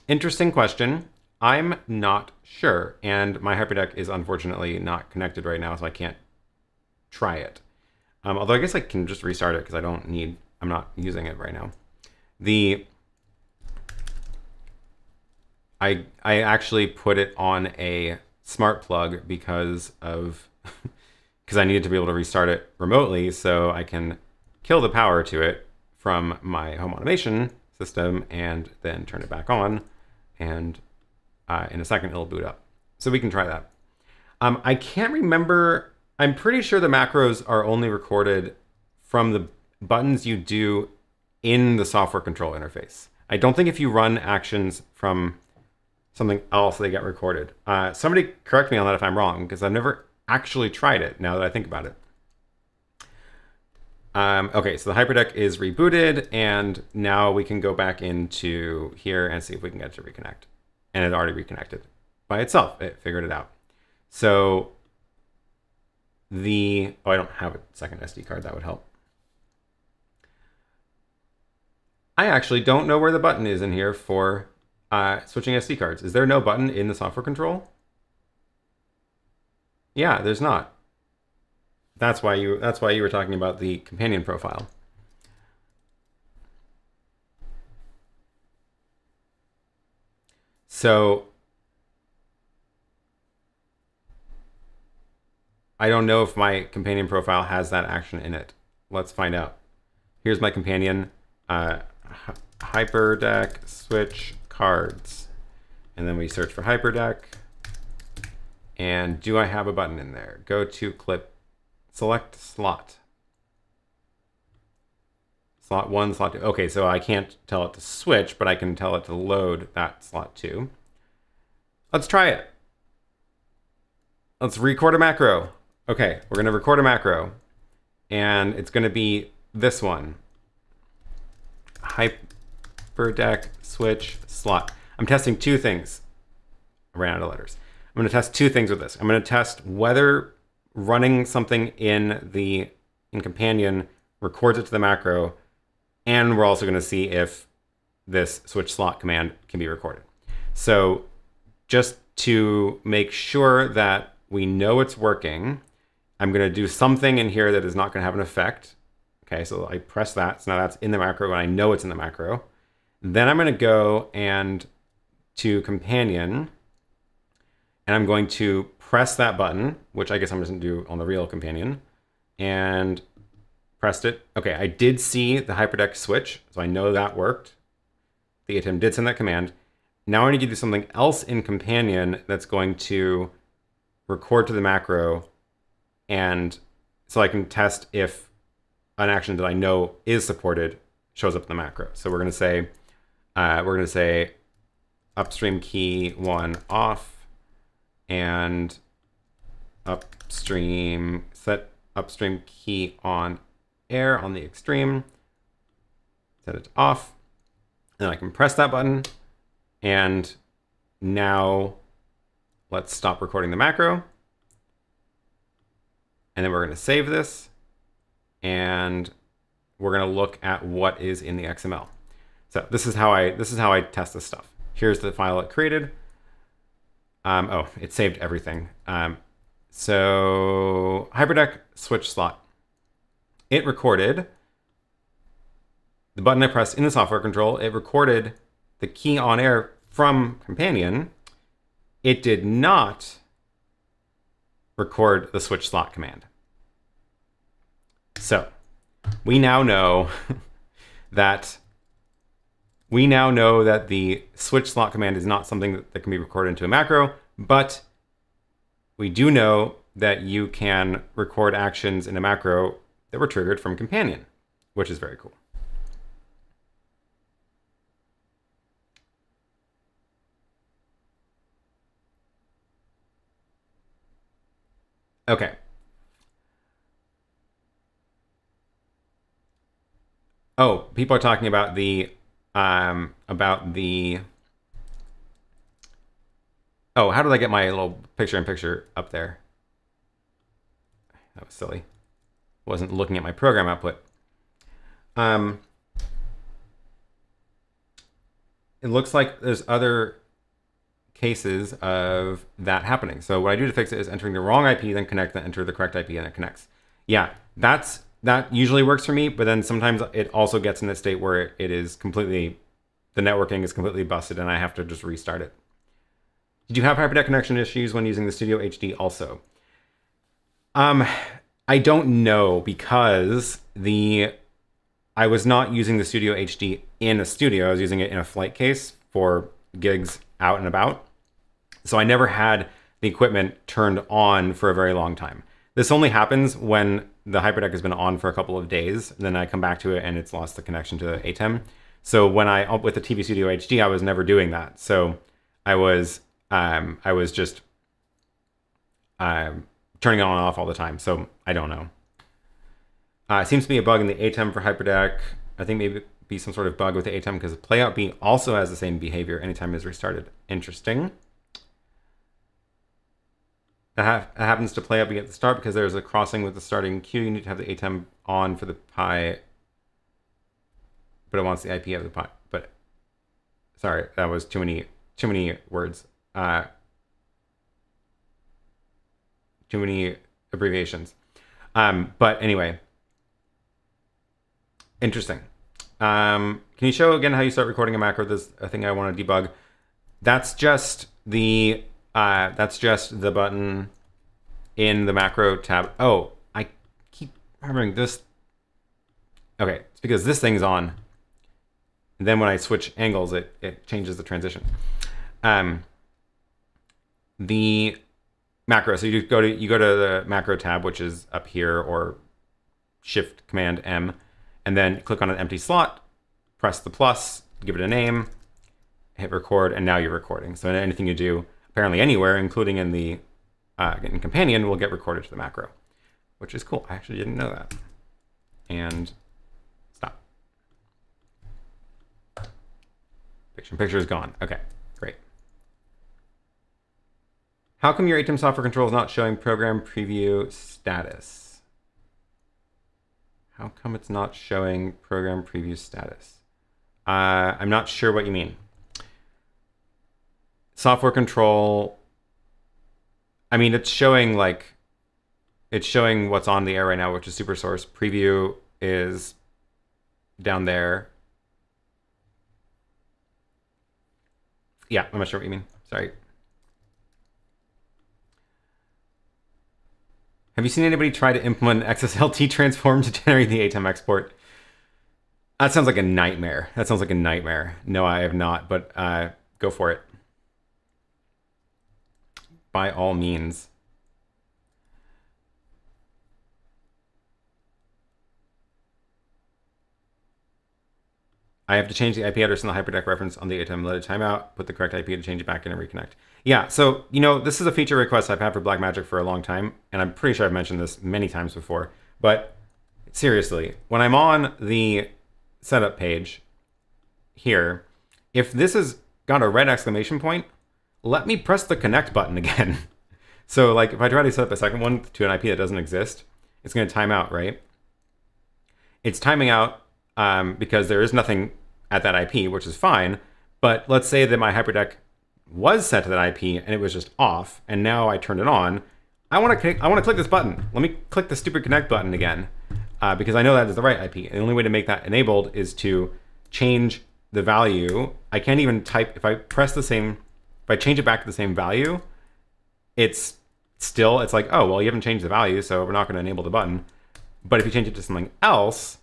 Interesting question. I'm not sure, and my Hyperdeck is unfortunately not connected right now, so I can't try it. Although I guess I can just restart it because I'm not using it right now. I actually put it on a smart plug because I needed to be able to restart it remotely so I can kill the power to it from my home automation system and then turn it back on, and in a second it'll boot up. So we can try that. I can't remember. I'm pretty sure the macros are only recorded from the buttons you do in the software control interface. I don't think if you run actions from something else, they get recorded. Somebody correct me on that if I'm wrong, because I've never actually tried it now that I think about it. Okay, so the Hyperdeck is rebooted, and now we can go back into here and see if we can get it to reconnect. And it already reconnected by itself. It figured it out. So I don't have a second SD card. That would help. I actually don't know where the button is in here for switching SD cards. Is there no button in the software control? Yeah, there's not. That's why you were talking about the companion profile. So I don't know if my companion profile has that action in it. Let's find out. Here's my companion, Hyperdeck switch cards. And then we search for Hyperdeck. And do I have a button in there? Go to clip, select slot. Slot 1, slot 2. Okay, so I can't tell it to switch, but I can tell it to load that slot 2. Let's try it. Let's record a macro. Okay, we're gonna record a macro. And it's gonna be this one. Hyperdeck switch slot. I'm testing two things. I ran out of letters. I'm going to test two things with this. I'm going to test whether running something in companion records it to the macro, and we're also going to see if this switch slot command can be recorded. So just to make sure that we know it's working, I'm going to do something in here that is not going to have an effect. Okay, so I press that. So now that's in the macro and I know it's in the macro. Then I'm going to go and to companion, and I'm going to press that button, which I guess I'm just going to do on the real companion, and pressed it. Okay, I did see the Hyperdeck switch, so I know that worked. The ATEM did send that command. Now I need to do something else in companion that's going to record to the macro, and so I can test if an action that I know is supported shows up in the macro. So we're going to say upstream key 1 off, and upstream, set upstream key on air on the extreme, set it to off. Then I can press that button, and now let's stop recording the macro. And then we're going to save this, and we're going to look at what is in the XML. So this is how I test this stuff. Here's the file it created. Oh, it saved everything. So Hyperdeck switch slot. It recorded the button I pressed in the software control. It recorded the key on air from companion. It did not record the switch slot command. So we now know that the switch slot command is not something that can be recorded into a macro, but we do know that you can record actions in a macro that were triggered from companion, which is very cool. Okay. Oh, people are talking about oh, how did I get my little picture-in-picture up there? that was silly. Wasn't looking at my program output. It looks like there's other cases of that happening. So what I do to fix it is entering the wrong IP, then connect, then enter the correct IP, and it connects. Yeah, that usually works for me, but then sometimes it also gets in a state where it is completely, the networking is completely busted and I have to just restart it. Did you have Hyperdeck connection issues when using the Studio HD also? I don't know, because I was not using the Studio HD in a studio. I was using it in a flight case for gigs out and about. So I never had the equipment turned on for a very long time. This only happens when the Hyperdeck has been on for a couple of days. Then I come back to it and it's lost the connection to the ATEM. So when with the TV Studio HD, I was never doing that. So I was just turning it on and off all the time. So I don't know. It seems to be a bug in the ATEM for Hyperdeck. I think maybe be some sort of bug with the ATEM because Playout B also has the same behavior anytime it's restarted. Interesting. That happens to Playout B at the start because there's a crossing with the starting queue. You need to have the ATEM on for the Pi, but it wants the IP of the Pi. But sorry, that was too many words. Too many abbreviations. But anyway, interesting. Can you show again how you start recording a macro? This is a thing I want to debug. That's just the button in the macro tab. Oh, I keep remembering this. Okay, it's because this thing's on. And then when I switch angles, it changes the transition. The macro. So you go to the macro tab, which is up here, or Shift Command M, and then click on an empty slot, press the plus, give it a name, hit record, and now you're recording. So anything you do, apparently anywhere, including in the in Companion, will get recorded to the macro, which is cool. I actually didn't know that. And stop. Picture is gone. Okay, great. How come your ATEM software control is not showing program preview status? How come it's not showing program preview status? I'm not sure what you mean. Software control, I mean, it's showing what's on the air right now, which is SuperSource. Preview is down there. Yeah, I'm not sure what you mean. Sorry. Have you seen anybody try to implement an XSLT transform to generate the ATEM export? That sounds like a nightmare. That sounds like a nightmare. No, I have not, but go for it. By all means. I have to change the IP address in the Hyperdeck reference on the ATEM, let it time out, put the correct IP to change it back in and reconnect. Yeah, so, you know, this is a feature request I've had for Blackmagic for a long time, and I'm pretty sure I've mentioned this many times before, but seriously, when I'm on the setup page here, if this has got a red exclamation point, let me press the connect button again. So like if I try to set up a second one to an IP that doesn't exist, it's going to time out, right? It's timing out because there is nothing at that IP, which is fine. But let's say that my Hyperdeck was set to that IP and it was just off, and now I turned it on. I want to click this button. Let me click the stupid connect button again because I know that is the right IP. And the only way to make that enabled is to change the value. I can't even type if I press the same. If I change it back to the same value, it's like, oh, well, you haven't changed the value, so we're not going to enable the button. But if you change it to something else,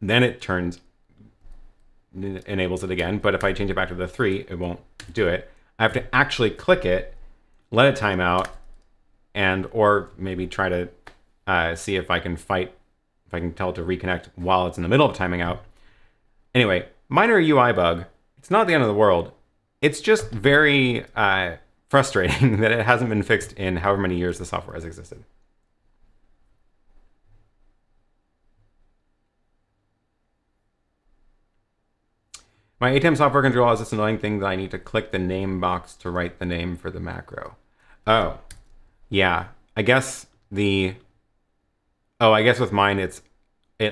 then it enables it again. But if I change it back to the 3, it won't do it. I have to actually click it, let it time out, or maybe try to see if I can tell it to reconnect while it's in the middle of timing out. Anyway, minor UI bug. It's not the end of the world. It's just very frustrating that it hasn't been fixed in however many years the software has existed. My ATEM software control has this annoying thing that I need to click the name box to write the name for the macro. Oh, yeah. I guess the Oh, I guess with mine it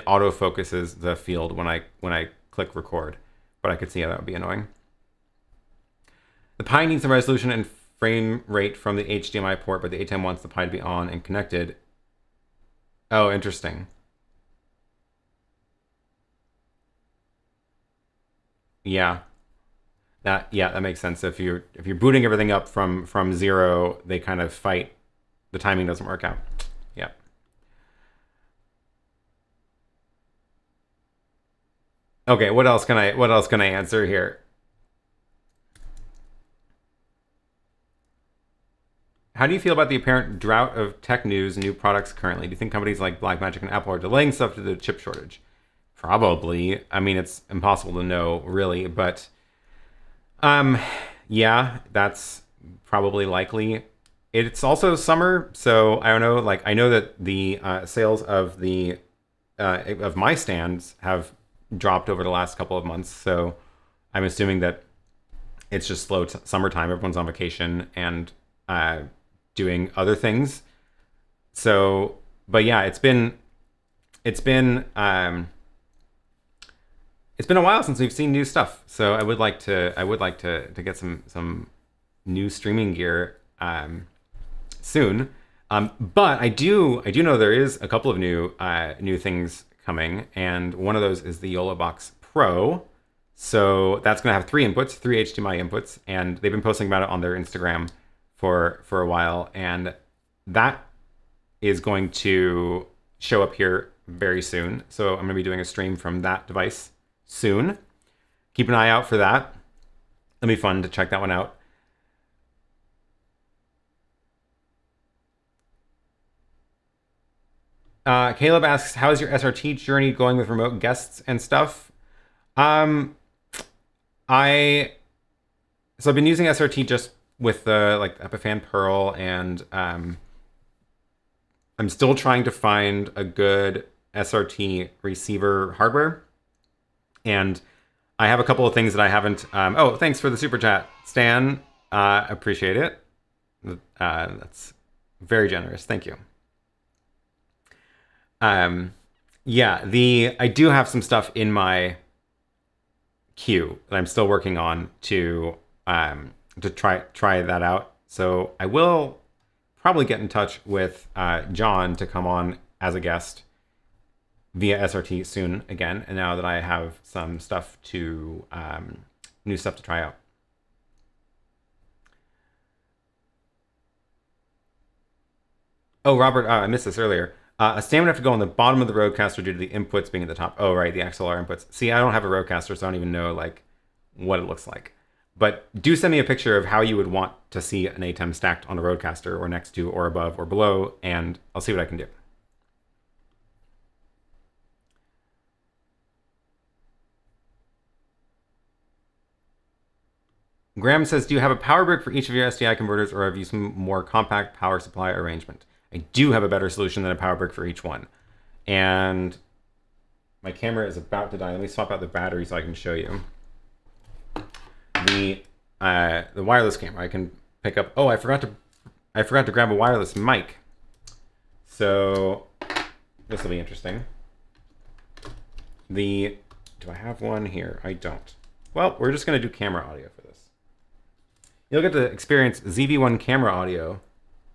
auto focuses the field when I click record, but I could see how that would be annoying. The Pi needs some resolution and frame rate from the HDMI port, but the ATEM wants the Pi to be on and connected. Oh, interesting. Yeah. That makes sense. If you're booting everything up from zero, they kind of fight. The timing doesn't work out. Yeah. Okay, what else can I answer here? How do you feel about the apparent drought of tech news and new products currently? Do you think companies like Blackmagic and Apple are delaying stuff due to the chip shortage? Probably. I mean, it's impossible to know, really, but um, yeah, that's probably likely. It's also summer, so I don't know. Like, I know that the sales of my stands have dropped over the last couple of months, so I'm assuming that it's just slow summertime. Everyone's on vacation and doing other things. So, but yeah, it's been it's been a while since we've seen new stuff. So I would like to get some new streaming gear soon. But I do know there is a couple of new things coming, and one of those is the YOLO Box Pro. So that's going to have three HDMI inputs, and they've been posting about it on their Instagram for a while, and that is going to show up here very soon. So I'm going to be doing a stream from that device soon. Keep an eye out for that. It'll be fun to check that one out. Caleb asks, how is your SRT journey going with remote guests and stuff? Um, I so I've been using SRT just with the like Epiphan Pearl, and I'm still trying to find a good SRT receiver hardware, and I have a couple of things that I haven't. Oh, thanks for the super chat, Stan. Appreciate it. That's very generous. Thank you. Yeah, I do have some stuff in my queue that I'm still working on to try that out. So I will probably get in touch with John to come on as a guest via SRT soon again. And now that I have some stuff to new stuff to try out. Oh, Robert, I missed this earlier. A stand would have to go on the bottom of the Rodecaster due to the inputs being at the top. Oh, right, the XLR inputs. See, I don't have a Rodecaster, so I don't even know like what it looks like. But do send me a picture of how you would want to see an ATEM stacked on a Rodecaster or next to or above or below, and I'll see what I can do. Graham says, do you have a power brick for each of your SDI converters, or have you some more compact power supply arrangement? I do have a better solution than a power brick for each one. And my camera is about to die. Let me swap out the battery so I can show you. The wireless camera I can pick up. Oh, I forgot to grab a wireless mic. So this will be interesting. Do I have one here? I don't. Well, we're just gonna do camera audio for this. You'll get to experience ZV-1 camera audio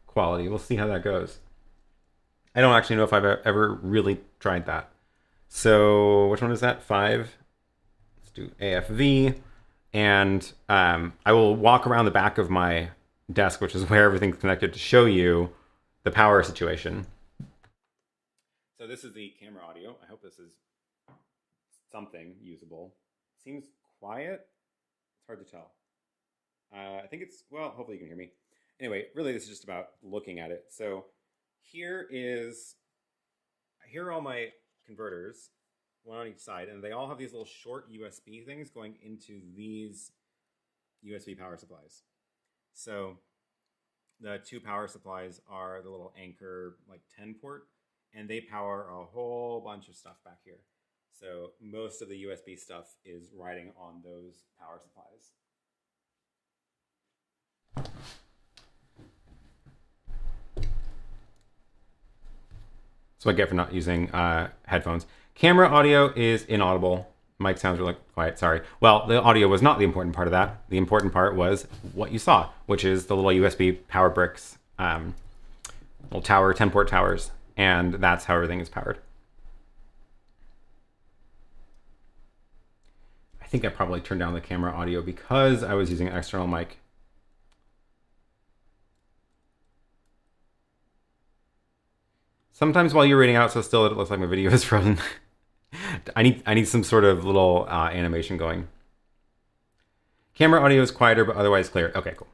quality. We'll see how that goes. I don't actually know if I've ever really tried that. So which one is that? 5. Let's do AFV. And I will walk around the back of my desk, which is where everything's connected, to show you the power situation. So this is the camera audio. I hope this is something usable. Seems quiet. It's hard to tell. I think it's, well, hopefully you can hear me. Anyway, really this is just about looking at it. So here are all my converters, one on each side, and they all have these little short USB things going into these USB power supplies. So the two power supplies are the little Anker like 10 port, and they power a whole bunch of stuff back here. So most of the USB stuff is riding on those power supplies. So I get for not using headphones. Camera audio is inaudible. Mic sounds really quiet, sorry. Well, the audio was not the important part of that. The important part was what you saw, which is the little USB power bricks, little tower, 10-port towers, and that's how everything is powered. I think I probably turned down the camera audio because I was using an external mic. Sometimes while you're reading out so still, it looks like my video is frozen. I need some sort of little animation going. Camera audio is quieter, but otherwise clear. Okay, cool.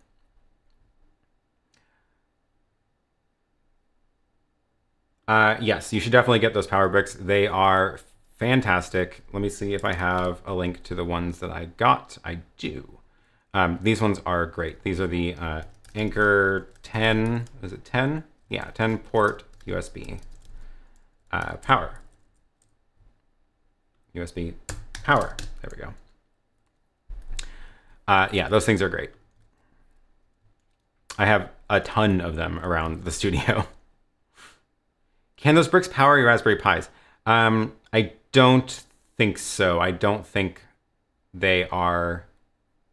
Yes, you should definitely get those power bricks. They are fantastic. Let me see if I have a link to the ones that I got. I do. These ones are great. These are the Anker 10. Is it 10? Yeah, 10-port USB power. USB power. There we go. Yeah, those things are great. I have a ton of them around the studio. Can those bricks power your Raspberry Pis? I don't think so. I don't think they are.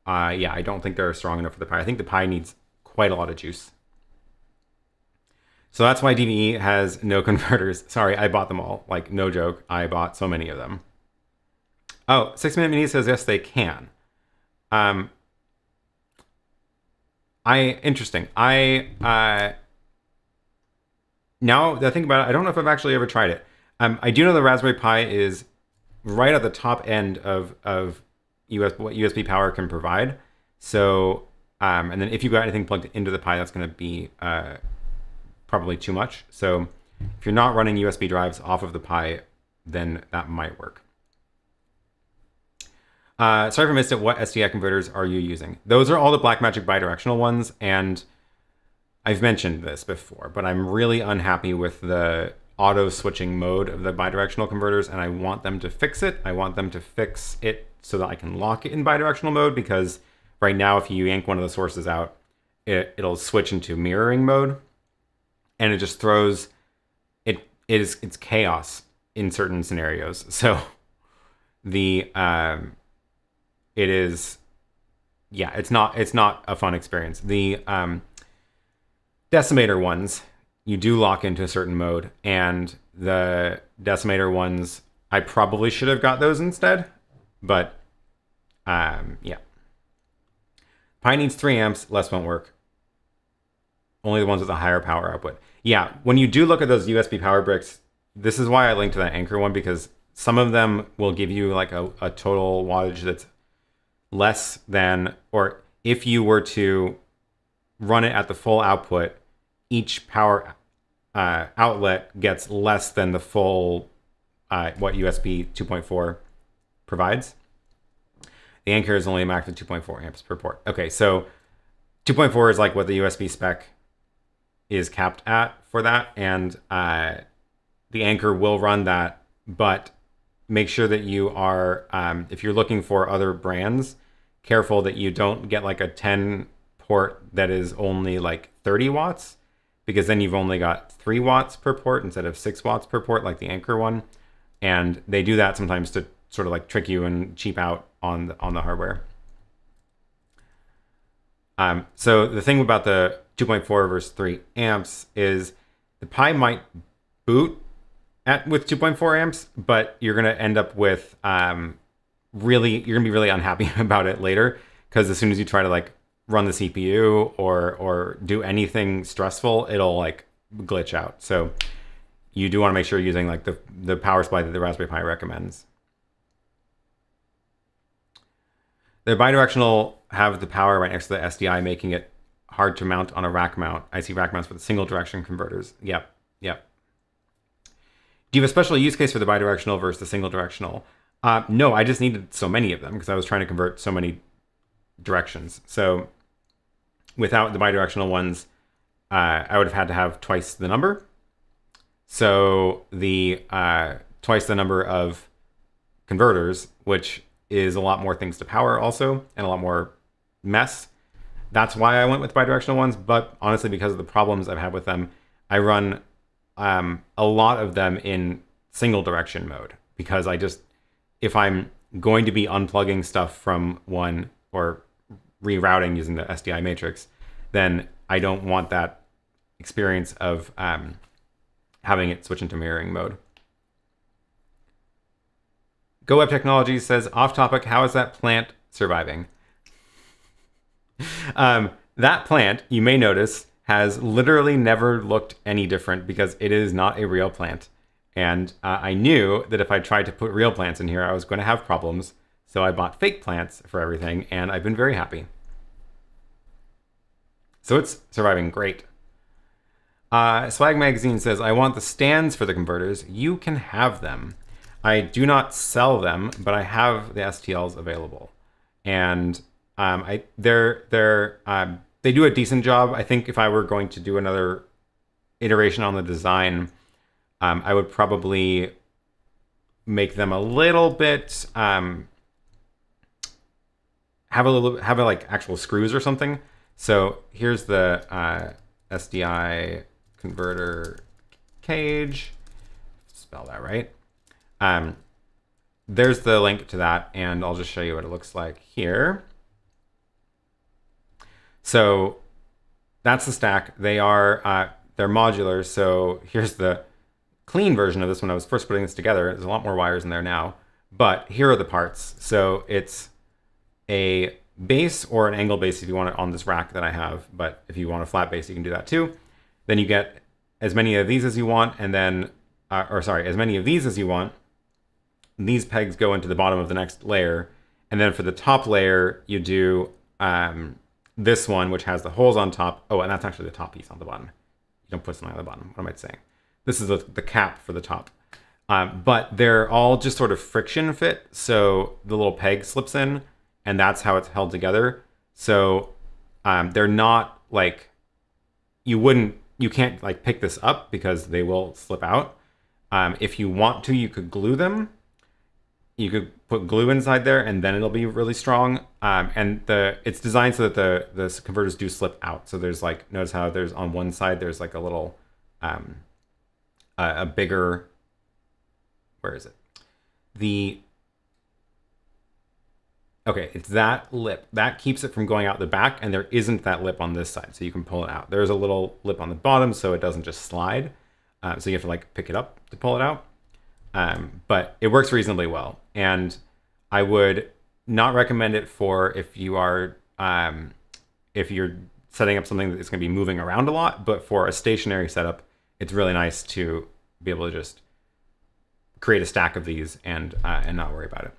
Yeah, I don't think they're strong enough for the Pi. I think the Pi needs quite a lot of juice. So that's why DVE has no converters. Sorry, I bought them all. Like, no joke. I bought so many of them. Oh, 6-Minute Mini says yes, they can. Interesting. Now that I think about it, I don't know if I've actually ever tried it. I do know the Raspberry Pi is right at the top end of what USB power can provide. So, and then if you've got anything plugged into the Pi, that's going to be probably too much. So if you're not running USB drives off of the Pi, then that might work. Sorry if I missed it. What SDI converters are you using? Those are all the Blackmagic bidirectional ones, and I've mentioned this before, but I'm really unhappy with the auto switching mode of the bidirectional converters, and I want them to fix it. I want them to fix it so that I can lock it in bidirectional mode, because right now if you yank one of the sources out, it'll switch into mirroring mode, and it just throws it's chaos in certain scenarios. So the it is, yeah, it's not a fun experience. The decimator ones, you do lock into a certain mode, and the decimator ones, I probably should have got those instead, but yeah. Pi needs 3 amps, less won't work. Only the ones with a higher power output. Yeah, when you do look at those USB power bricks, this is why I linked to that Anker one, because some of them will give you like a total wattage that's less than, or if you were to run it at the full output, each power outlet gets less than the full what USB 2.4 provides. The Anker is only a max of 2.4 amps per port. Okay, so 2.4 is like what the USB spec is capped at for that, and the Anker will run that, but make sure that you are, if you're looking for other brands, careful that you don't get like a 10 port that is only like 30 watts, because then you've only got 3 watts per port instead of 6 watts per port like the Anker one. And they do that sometimes to sort of like trick you and cheap out on the hardware. So the thing about the 2.4 versus 3 amps is the Pi might boot with 2.4 amps, but you're going to end up with you're going to be really unhappy about it later, because as soon as you try to like run the CPU or do anything stressful, it'll like glitch out. So you do want to make sure you're using like the power supply that the Raspberry Pi recommends. The bidirectional have the power right next to the SDI, making it hard to mount on a rack mount. I see rack mounts with single direction converters. Yep. Do you have a special use case for the bidirectional versus the single directional? No, I just needed so many of them because I was trying to convert so many directions. So without the bidirectional ones, I would have had to have twice the number. So the twice the number of converters, which is a lot more things to power also, and a lot more mess. That's why I went with bidirectional ones, but honestly, because of the problems I've had with them, I run a lot of them in single direction mode, because if I'm going to be unplugging stuff from one or rerouting using the SDI matrix, then I don't want that experience of having it switch into mirroring mode. GoWeb Technologies says, off topic, how is that plant surviving? That plant, you may notice, has literally never looked any different because it is not a real plant. And I knew that if I tried to put real plants in here, I was going to have problems. So I bought fake plants for everything, and I've been very happy. So it's surviving great. Swag Magazine says, I want the stands for the converters. You can have them. I do not sell them, but I have the STLs available. And they do a decent job. I think if I were going to do another iteration on the design, I would probably make them a little bit, have like actual screws or something. So here's the SDI converter cage. Spell that right. There's the link to that, and I'll just show you what it looks like here. So that's the stack. They're modular. So here's the clean version of this when I was first putting this together. There's a lot more wires in there now, but here are the parts. So it's a base or an angle base if you want it on this rack that I have, but if you want a flat base, you can do that too. Then you get as many of these as you want, and then, as many of these as you want. These pegs go into the bottom of the next layer, and then for the top layer, you do this one, which has the holes on top. Oh, and that's actually the top piece on the bottom. You don't put something on the bottom. What am I saying? This is the cap for the top. But they're all just sort of friction fit, so the little peg slips in, and that's how it's held together. So they're not like, you can't like pick this up because they will slip out. If you want to, you could glue them. You could put glue inside there, and then it'll be really strong. And it's designed so that the converters do slip out. So there's like, notice how there's on one side, there's like a little, a bigger, where is it? Okay, it's that lip. That keeps it from going out the back, and there isn't that lip on this side, so you can pull it out. There's a little lip on the bottom, so it doesn't just slide. So you have to like pick it up to pull it out. But it works reasonably well, and I would not recommend it for if you're setting up something that's going to be moving around a lot. But for a stationary setup, it's really nice to be able to just create a stack of these and not worry about it.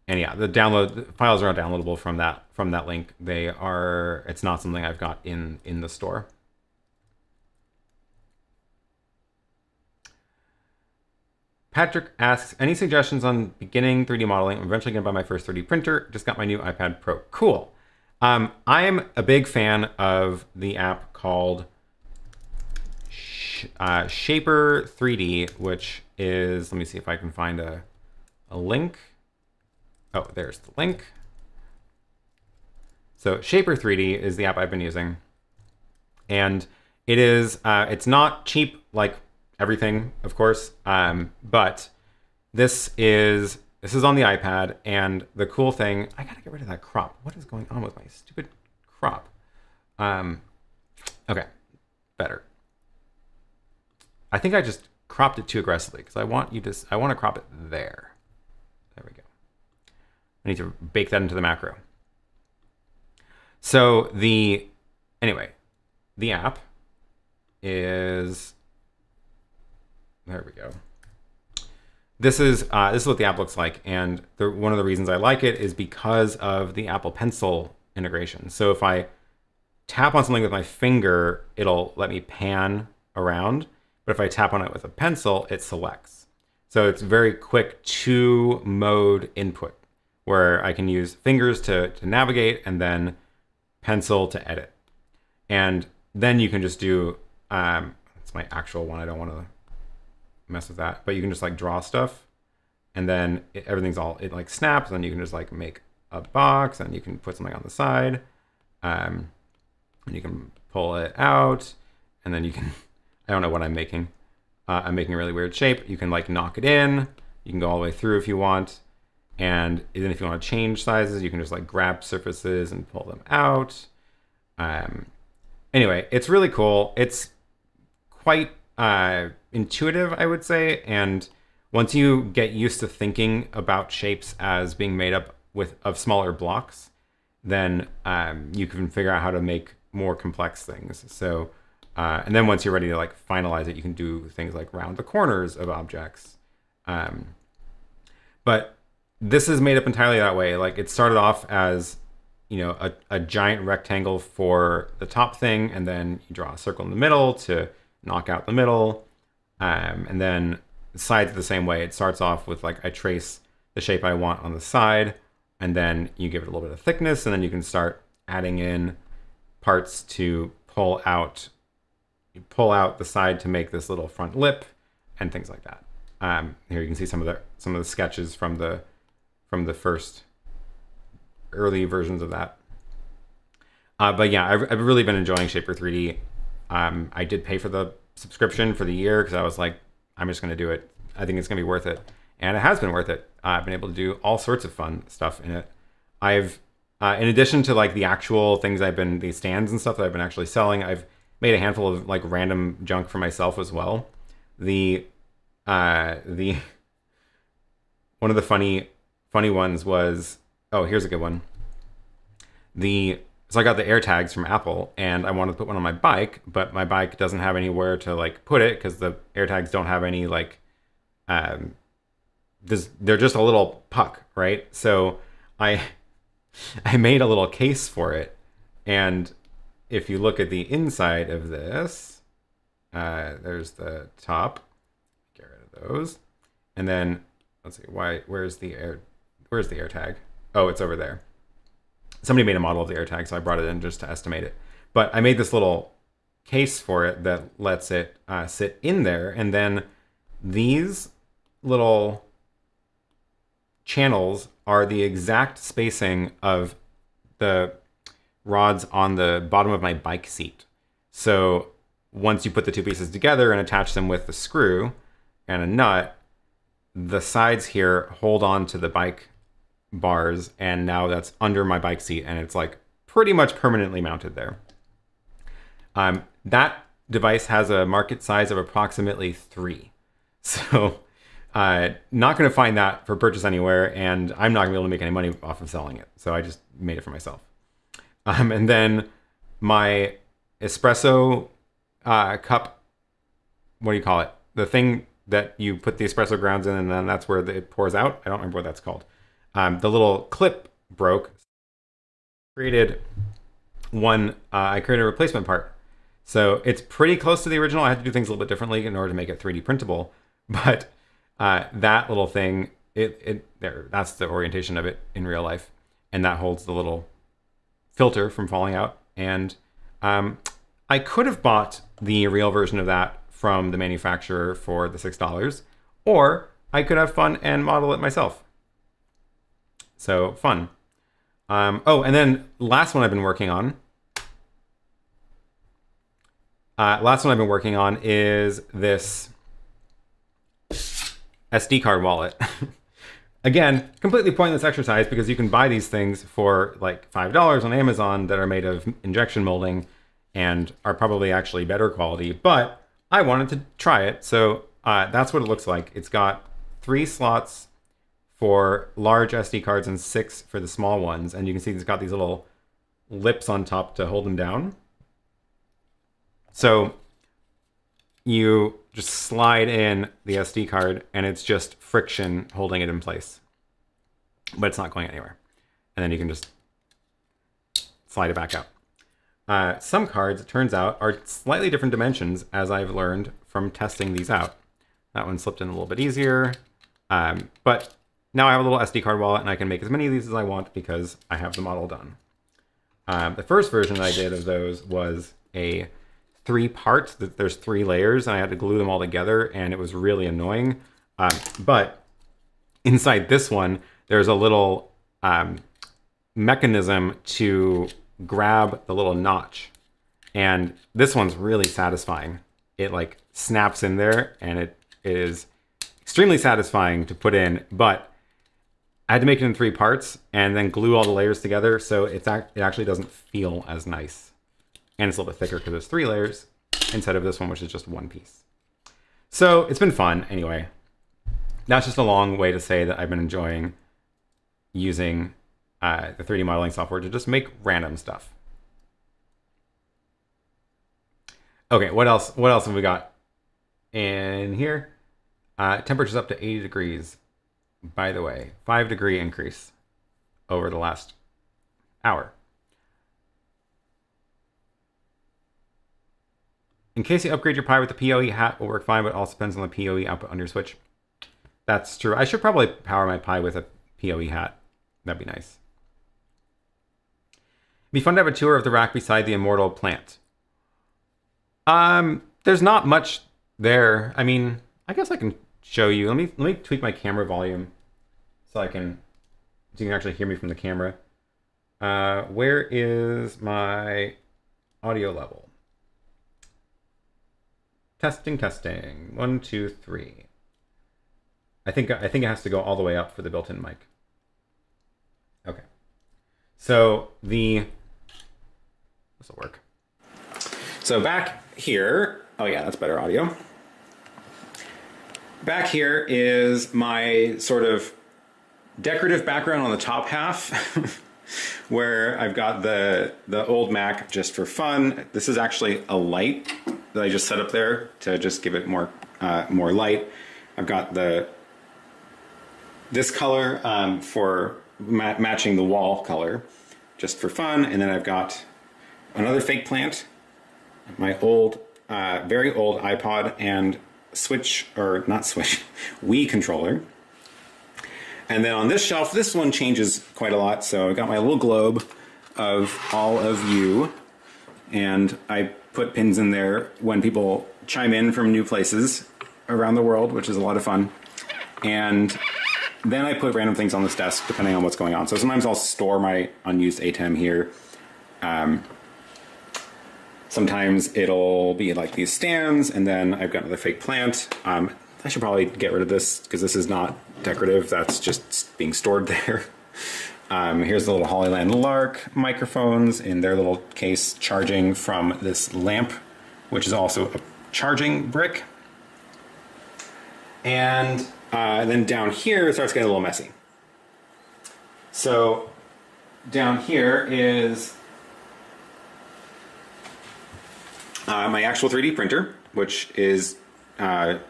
And yeah, the files are downloadable from that link. It's not something I've got in the store. Patrick asks, any suggestions on beginning 3D modeling? I'm eventually going to buy my first 3D printer. Just got my new iPad Pro. Cool. I am a big fan of the app called Shaper 3D, which is, let me see if I can find a link. Oh, there's the link. So Shaper 3D is the app I've been using. And it is, it's not cheap like everything, of course, but this is on the iPad, and the cool thing, I gotta get rid of that crop. What is going on with my stupid crop? Okay, better. I think I just cropped it too aggressively because I want to crop it there. There we go. I need to bake that into the macro. So the app is, there we go. This is what the app looks like, and one of the reasons I like it is because of the Apple Pencil integration. So if I tap on something with my finger, it'll let me pan around, but if I tap on it with a pencil, it selects. So it's very quick two-mode input, where I can use fingers to navigate and then pencil to edit. And then you can just do, it's my actual one, I don't want to mess with that, but you can just like draw stuff, and then it like snaps, and then you can just like make a box, and you can put something on the side, and you can pull it out, and then you can, I don't know what I'm making. I'm making a really weird shape. You can like knock it in. You can go all the way through if you want. And then if you want to change sizes, you can just like grab surfaces and pull them out. Anyway, it's really cool. It's quite intuitive, I would say. And once you get used to thinking about shapes as being made up of smaller blocks, then you can figure out how to make more complex things. So, and then once you're ready to like finalize it, you can do things like round the corners of objects. But this is made up entirely that way. Like it started off as, you know, a giant rectangle for the top thing, and then you draw a circle in the middle to knock out the middle. And then the sides the same way. It starts off with like I trace the shape I want on the side, and then you give it a little bit of thickness, and then you can start adding in parts to pull out the side to make this little front lip and things like that. Here you can see some of the sketches from the first early versions of that. But yeah, I've really been enjoying Shaper 3D. I did pay for the subscription for the year because I was like, I'm just going to do it. I think it's going to be worth it. And it has been worth it. I've been able to do all sorts of fun stuff in it. I've, in addition to like the actual things these stands and stuff that I've been actually selling, I've made a handful of like random junk for myself as well. One of the funny ones was, oh, here's a good one. So I got the AirTags from Apple, and I wanted to put one on my bike, but my bike doesn't have anywhere to like put it because the AirTags don't have any like, they're just a little puck, right? So I made a little case for it, and if you look at the inside of this, there's the top. Get rid of those, and then let's see, where's the AirTag? Oh, it's over there. Somebody made a model of the AirTag, so I brought it in just to estimate it. But I made this little case for it that lets it sit in there, and then these little channels are the exact spacing of the rods on the bottom of my bike seat. So once you put the two pieces together and attach them with the screw and a nut, the sides here hold on to the bike bars, and now that's under my bike seat, and it's like pretty much permanently mounted there. That device has a market size of approximately 3. So not going to find that for purchase anywhere, and I'm not going to be able to make any money off of selling it. So I just made it for myself. And then my espresso cup, what do you call it? The thing that you put the espresso grounds in, and then that's where it pours out. I don't remember what that's called. The little clip broke. I created a replacement part. So it's pretty close to the original. I had to do things a little bit differently in order to make it 3D printable. But that little thing, that's the orientation of it in real life. And that holds the little filter from falling out. And I could have bought the real version of that from the manufacturer for the $6, or I could have fun and model it myself. So fun. Oh, and then last one I've been working on. Is this SD card wallet. Again, completely pointless exercise because you can buy these things for like $5 on Amazon that are made of injection molding and are probably actually better quality, but I wanted to try it. So that's what it looks like. It's got 3 slots for large SD cards and 6 for the small ones. And you can see it's got these little lips on top to hold them down. So you just slide in the SD card and it's just friction holding it in place, but it's not going anywhere. And then you can just slide it back out. Some cards, it turns out, are slightly different dimensions, as I've learned from testing these out. That one slipped in a little bit easier, but now I have a little SD card wallet and I can make as many of these as I want because I have the model done. The first version that I did of those was a 3-part, there's 3 layers, and I had to glue them all together, and it was really annoying. But inside this one, there's a little mechanism to grab the little notch. And this one's really satisfying. It like snaps in there, and it is extremely satisfying to put in, but I had to make it in 3 parts and then glue all the layers together, so it actually doesn't feel as nice. And it's a little bit thicker because there's 3 layers instead of this one, which is just 1 piece. So it's been fun anyway. That's just a long way to say that I've been enjoying using the 3D modeling software to just make random stuff. Okay, what else have we got in here? Temperature's up to 80 degrees, by the way. 5-degree increase over the last hour. In case you upgrade your Pi with the PoE hat, will work fine, but it also depends on the PoE output on your Switch. That's true. I should probably power my Pi with a PoE hat. That'd be nice. It'd be fun to have a tour of the rack beside the immortal plant. There's not much there. I mean, I guess I can show you. Let me tweak my camera volume so you can actually hear me from the camera. Where is my audio level? Testing. 1, 2, 3. I think it has to go all the way up for the built-in mic. Okay. So this will work. So back here, oh yeah, that's better audio. Back here is my sort of decorative background on the top half where I've got the old Mac just for fun. This is actually a light that I just set up there to just give it more light. I've got this color for matching the wall color just for fun. And then I've got another fake plant, my old, very old iPod and Wii controller. And then on this shelf, this one changes quite a lot. So I've got my little globe of all of you, and I put pins in there when people chime in from new places around the world, which is a lot of fun. And then I put random things on this desk depending on what's going on. So sometimes I'll store my unused ATEM here. Sometimes it'll be like these stands, and then I've got another fake plant. I should probably get rid of this because this is not decorative. That's just being stored there. Here's the little Hollyland Lark microphones in their little case, charging from this lamp, which is also a charging brick. And then down here it starts getting a little messy. So down here is my actual 3D printer, which is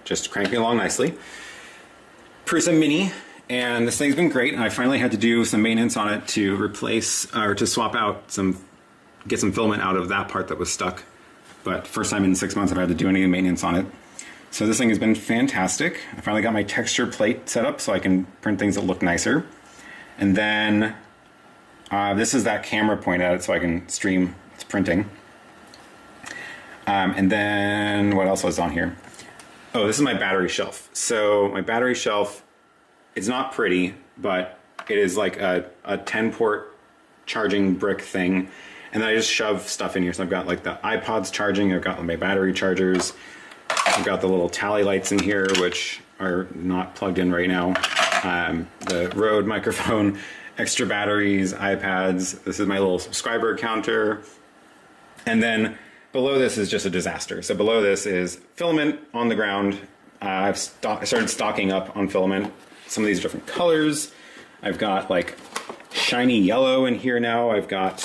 just cranking along nicely. Prusa Mini, and this thing's been great. I finally had to do some maintenance on it to replace, or to swap out get some filament out of that part that was stuck. But first time in 6 months I've had to do any maintenance on it. So this thing has been fantastic. I finally got my texture plate set up so I can print things that look nicer. And then this is that camera point at it so I can stream its printing. And then what else was on here? Oh, this is my battery shelf. So my battery shelf, it's not pretty, but it is like a 10-port charging brick thing. And then I just shove stuff in here. So I've got like the iPods charging, I've got my battery chargers, I've got the little tally lights in here, which are not plugged in right now. The Rode microphone, extra batteries, iPads. This is my little subscriber counter. And then below this is just a disaster. So below this is filament on the ground. I started stocking up on filament. Some of these different colors. I've got like shiny yellow in here now. I've got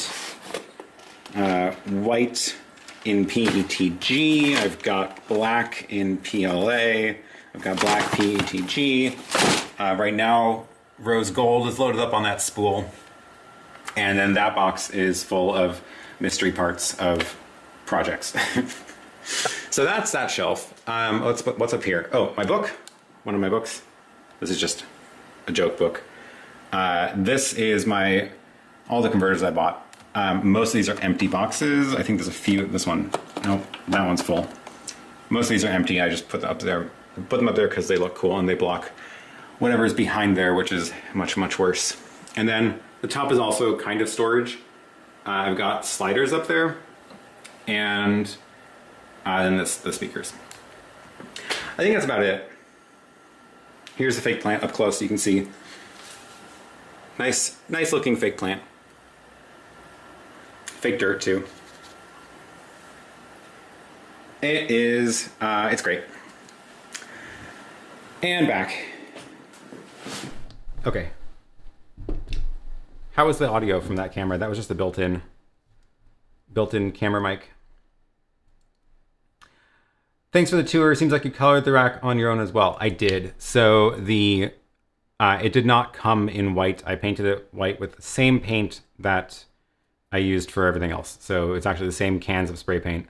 white in PETG. I've got black in PLA. I've got black PETG. Right now, rose gold is loaded up on that spool. And then that box is full of mystery parts of projects. So that's that shelf. What's up here? Oh, my book. One of my books. This is just a joke book. This is all the converters I bought. Most of these are empty boxes. I think there's a few. This one, nope, that one's full. Most of these are empty. I just put them up there. Because they look cool and they block whatever is behind there, which is much, much worse. And then the top is also kind of storage. I've got sliders up there. and then the speakers. I think that's about it. Here's the fake plant up close so you can see. Nice looking fake plant. Fake dirt too. It is, it's great. And back. Okay. How was the audio from that camera? That was just the built-in camera mic. Thanks for the tour. Seems like you colored the rack on your own as well. I did. So the it did not come in white. I painted it white with the same paint that I used for everything else. So it's actually the same cans of spray paint.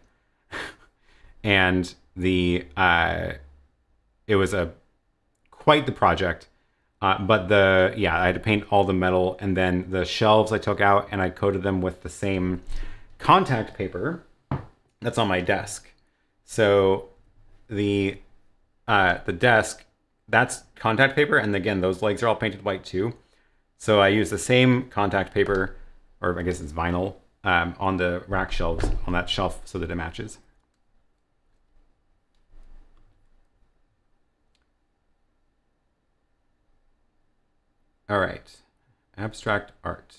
And the it was quite the project. But I had to paint all the metal, and then the shelves I took out and I coated them with the same contact paper that's on my desk. So the desk, that's contact paper, and again, those legs are all painted white too. So I use the same contact paper, or I guess it's vinyl, on the rack shelves, on that shelf, so that it matches. All right, abstract art.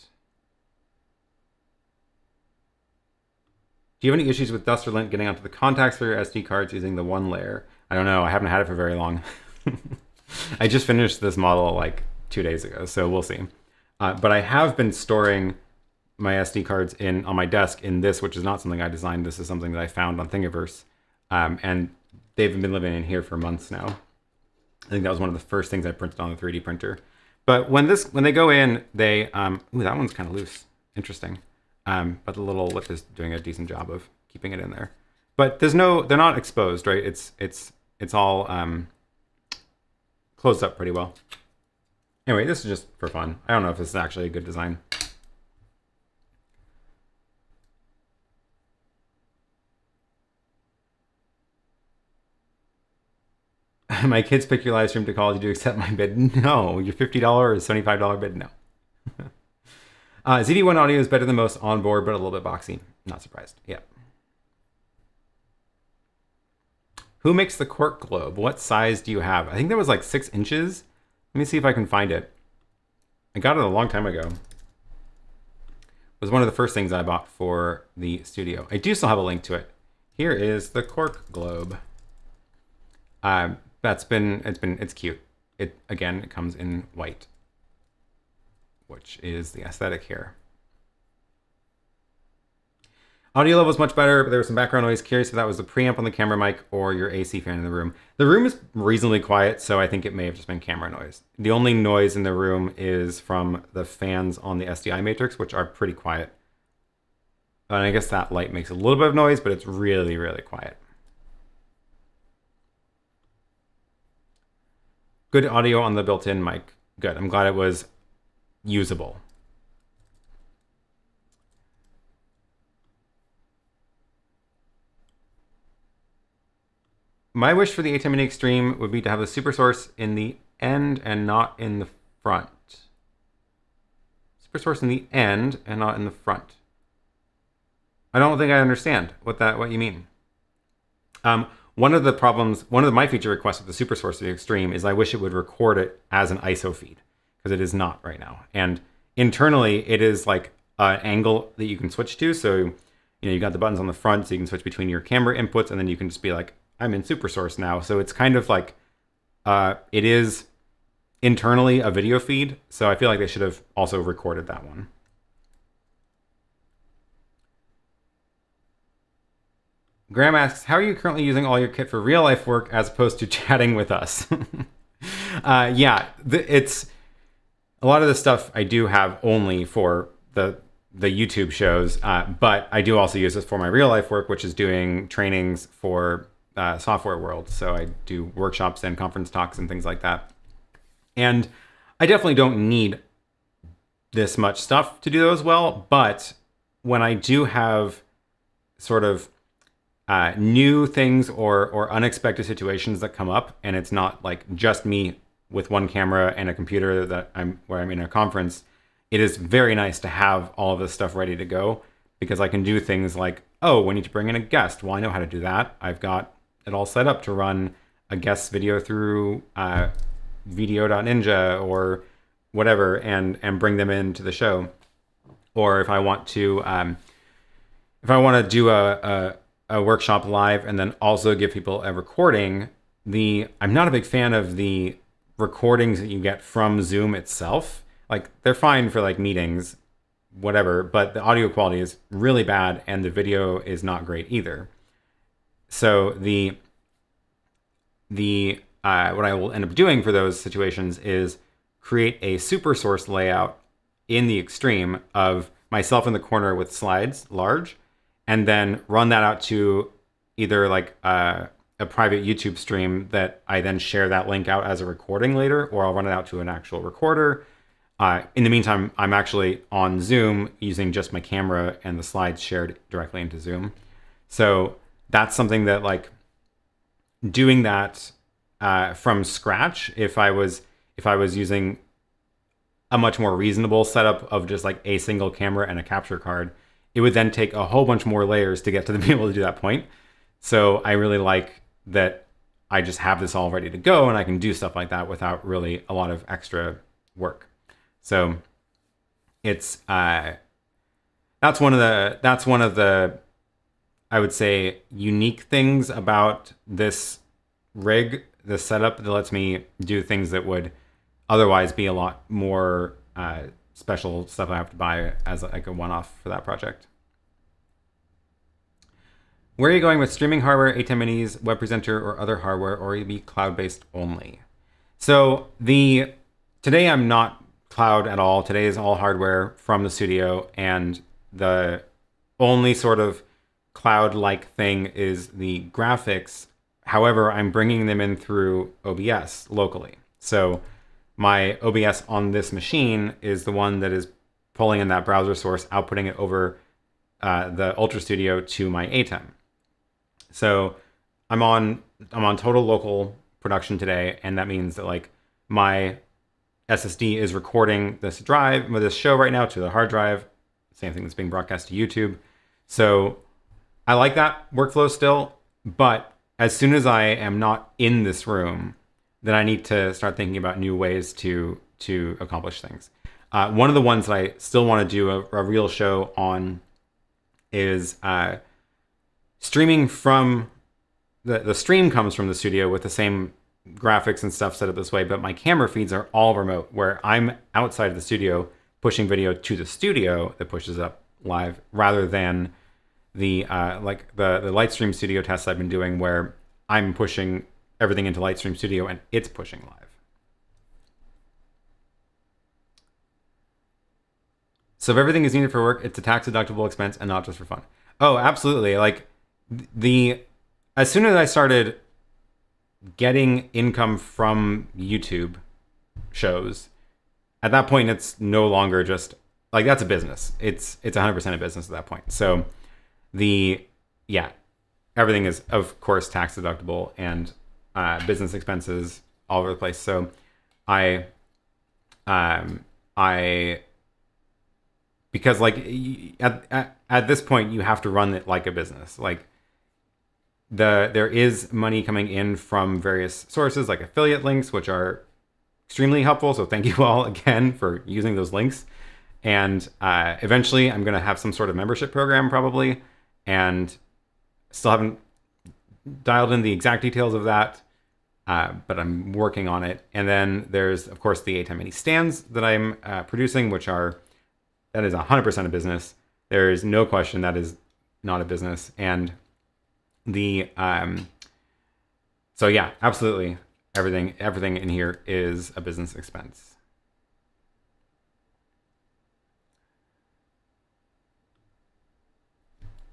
Do you have any issues with dust or lint getting onto the contacts for your SD cards using the one layer? I don't know, I haven't had it for very long. I just finished this model like 2 days ago, so we'll see. But I have been storing my SD cards on my desk in this, which is not something I designed. This is something that I found on Thingiverse. And they've been living in here for months now. I think that was one of the first things I printed on the 3D printer. But when they go in, they, ooh, that one's kind of loose. Interesting. But the little lip is doing a decent job of keeping it in there. But they're not exposed, right? It's all closed up pretty well. Anyway, this is just for fun. I don't know if this is actually a good design. My kids pick your live stream to call. Did you accept my bid? No. Your $50 or $75 bid? No. ZV-1 audio is better than most on board, but a little bit boxy. Not surprised. Yeah. Who makes the cork globe? What size do you have? I think that was like 6 inches. Let me see if I can find it. I got it a long time ago. It was one of the first things I bought for the studio. I do still have a link to it. Here is the cork globe. It's cute. It comes in white, which is the aesthetic here. Audio level is much better, but there was some background noise. Curious if that was the preamp on the camera mic or your AC fan in the room. The room is reasonably quiet, so I think it may have just been camera noise. The only noise in the room is from the fans on the SDI matrix, which are pretty quiet. And I guess that light makes a little bit of noise, but it's really, really quiet. Good audio on the built-in mic. Good. I'm glad it was usable. My wish for the ATEM Mini Extreme would be to have the super source in the end and not in the front. Super source in the end and not in the front. I don't think I understand what you mean. One of my feature requests with the super source of the Extreme is I wish it would record it as an ISO feed, because it is not right now. And internally, it is like an angle that you can switch to. So, you got the buttons on the front, so you can switch between your camera inputs, and then you can just be like, I'm in super source now. So it's kind of like, it is internally a video feed. So I feel like they should have also recorded that one. Graham asks, how are you currently using all your kit for real life work as opposed to chatting with us? It's a lot of the stuff I do have only for the YouTube shows, but I do also use this for my real life work, which is doing trainings for software world. So I do workshops and conference talks and things like that. And I definitely don't need this much stuff to do those well, but when I do have sort of new things or unexpected situations that come up, and it's not like just me with one camera and a computer where I'm in a conference, it is very nice to have all of this stuff ready to go, because I can do things like oh, we need to bring in a guest. Well, I know how to do that. I've got it all set up to run a guest video through video.ninja or whatever, and bring them into the show. Or if I want to do a workshop live and then also give people a recording, I'm not a big fan of the recordings that you get from Zoom itself. Like, they're fine for like meetings, whatever, but the audio quality is really bad and the video is not great either. So what I will end up doing for those situations is create a super source layout in the Extreme of myself in the corner with slides large, and then run that out to either like a private YouTube stream that I then share that link out as a recording later, or I'll run it out to an actual recorder. In the meantime, I'm actually on Zoom using just my camera and the slides shared directly into Zoom. So that's something that, like, doing that from scratch, if I was using a much more reasonable setup of just like a single camera and a capture card, it would then take a whole bunch more layers to get to be able to do that point. So I really like that I just have this all ready to go and I can do stuff like that without really a lot of extra work. So it's that's one of the I would say unique things about this rig, this setup, that lets me do things that would otherwise be a lot more special stuff I have to buy as like a one-off for that project. Where are you going with streaming hardware, ATEM Minis, web presenter, or other hardware, or will you be cloud-based only? So today I'm not cloud at all. Today is all hardware from the studio, and the only sort of cloud-like thing is the graphics. However, I'm bringing them in through OBS locally. So my OBS on this machine is the one that is pulling in that browser source, outputting it over the Ultrastudio to my ATEM. So I'm on total local production today, and that means that like my SSD is recording this drive with this show right now to the hard drive. Same thing that's being broadcast to YouTube. So I like that workflow still, but as soon as I am not in this room, then I need to start thinking about new ways to accomplish things. One of the ones that I still want to do a real show on is streaming from the stream comes from the studio with the same graphics and stuff set up this way, but my camera feeds are all remote, where I'm outside of the studio pushing video to the studio that pushes up live, rather than the Lightstream Studio tests I've been doing, where I'm pushing everything into Lightstream Studio and it's pushing live. So if everything is needed for work, it's a tax deductible expense and not just for fun. Oh, absolutely. Like as soon as I started getting income from YouTube shows, at that point it's no longer just like, that's a business. It's 100% a business at that point. So everything is of course tax deductible, and business expenses all over the place. So because like at this point you have to run it like a business. Like there is money coming in from various sources, like affiliate links, which are extremely helpful. So thank you all again for using those links. And eventually I'm going to have some sort of membership program probably, and still haven't dialed in the exact details of that, but I'm working on it. And then there's, of course, the ATEM Mini stands that I'm producing, that is 100% a business. There is no question that is not a business. And so yeah, absolutely. Everything in here is a business expense.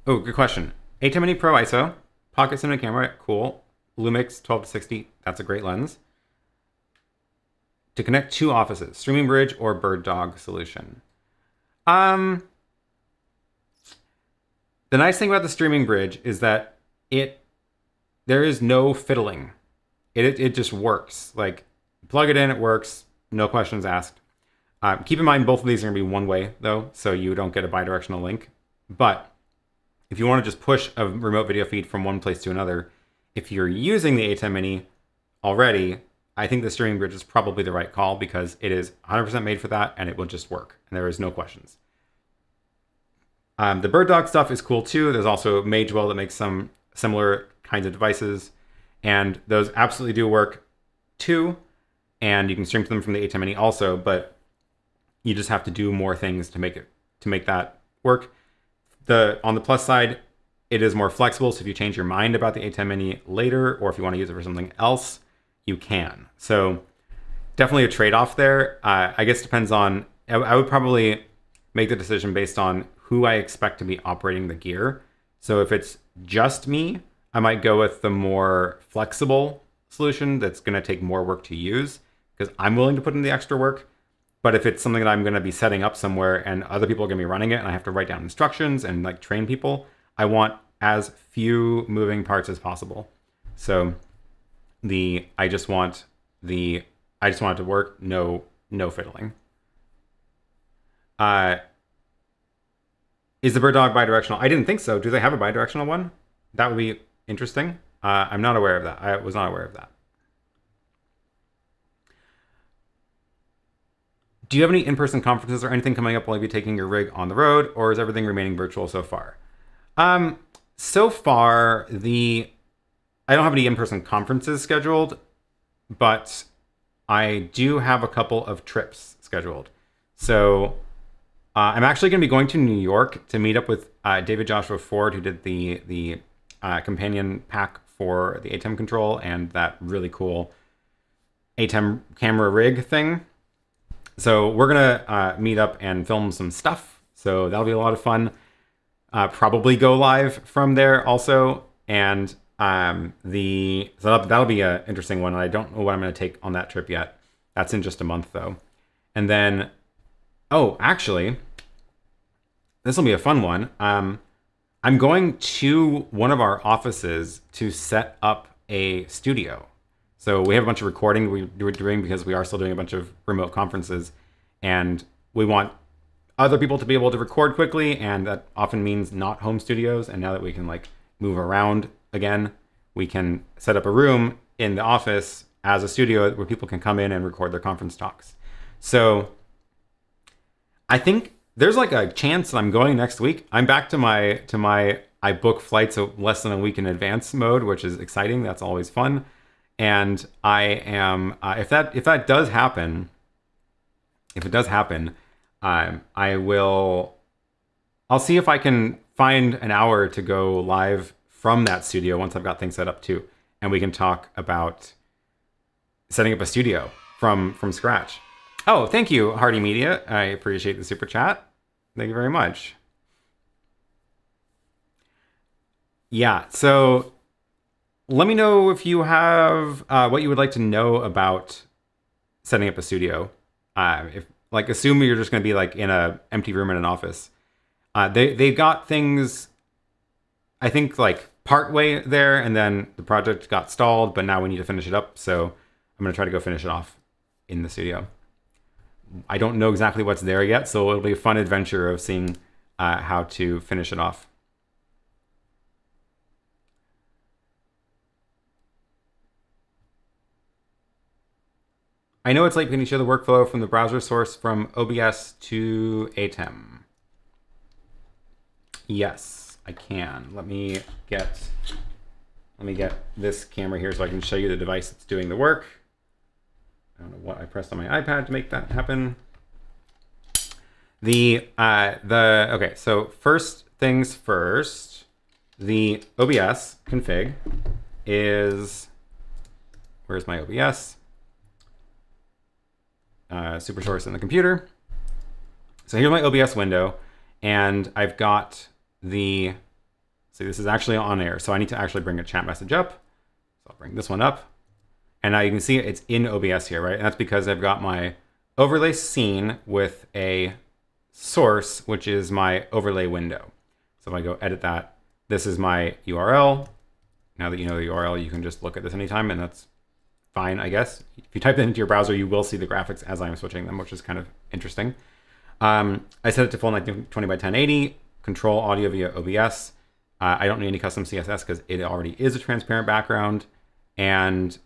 Oh, good question. ATEM Mini Pro ISO, Pocket cinema camera, cool. Lumix 12-60, that's a great lens. To connect two offices, Streaming Bridge or Bird Dog solution. The nice thing about the Streaming Bridge is that there is no fiddling. It just works. Like, plug it in, it works, no questions asked. Keep in mind, both of these are gonna be one way though, so you don't get a bi-directional link. But if you want to just push a remote video feed from one place to another, if you're using the ATEM Mini already, I think the streaming bridge is probably the right call because it is 100% made for that and it will just work. And there is no questions. The bird dog stuff is cool too. There's also Magewell that makes some similar kinds of devices. And those absolutely do work too. And you can stream to them from the ATEM Mini also, but you just have to do more things to make that work. On the plus side, it is more flexible. So if you change your mind about the ATEM Mini later, or if you want to use it for something else, you can. So definitely a trade-off there. I guess depends on, I would probably make the decision based on who I expect to be operating the gear. So if it's just me, I might go with the more flexible solution that's going to take more work to use because I'm willing to put in the extra work. But if it's something that I'm going to be setting up somewhere and other people are going to be running it and I have to write down instructions and like train people, I want as few moving parts as possible. So I just want it to work, no fiddling. Is the bird dog bidirectional? I didn't think so. Do they have a bidirectional one? That would be interesting. I'm not aware of that. I was not aware of that. Do you have any in-person conferences or anything coming up while you'll be taking your rig on the road, or is everything remaining virtual so far? So far, I don't have any in-person conferences scheduled, but I do have a couple of trips scheduled. So I'm actually going to be going to New York to meet up with David Joshua Ford, who did the companion pack for the ATEM control and that really cool ATEM camera rig thing. So we're going to meet up and film some stuff. So that'll be a lot of fun. Probably go live from there also. And so that'll be an interesting one. I don't know what I'm going to take on that trip yet. That's in just a month though. And then, actually, this will be a fun one. I'm going to one of our offices to set up a studio. So we have a bunch of recording we're doing because we are still doing a bunch of remote conferences, and we want other people to be able to record quickly, and that often means not home studios. And now that we can like move around again, we can set up a room in the office as a studio where people can come in and record their conference talks. So I think there's like a chance that I'm going next week. I'm back to my I book flights less than a week in advance mode, which is exciting. That's always fun. And I am if that does happen, I'll see if I can find an hour to go live from that studio once I've got things set up too, and we can talk about setting up a studio from scratch. Oh, thank you, Hardy Media. I appreciate the super chat. Thank you very much. Yeah, so let me know if you have what you would like to know about setting up a studio. Assume you're just going to be like in a empty room in an office. They've got things, I think, like partway there, and then the project got stalled, but now we need to finish it up. So I'm going to try to go finish it off in the studio. I don't know exactly what's there yet, so it'll be a fun adventure of seeing how to finish it off. I know it's late. Can you show the workflow from the browser source from OBS to ATEM? Yes, I can. Let me get this camera here so I can show you the device that's doing the work. I don't know what I pressed on my iPad to make that happen. Okay, so first things first, the OBS config is, where's my OBS? Super source in the computer. So here's my OBS window, and I've got see, this is actually on air, so I need to actually bring a chat message up. So I'll bring this one up. And now you can see it's in OBS here, right? And that's because I've got my overlay scene with a source, which is my overlay window. So if I go edit that, this is my URL. Now that you know the URL, you can just look at this anytime, and that's fine, I guess. If you type it into your browser, you will see the graphics as I'm switching them, which is kind of interesting. I set it to full 1920 by 1080, control audio via OBS. I don't need any custom CSS because it already is a transparent background. And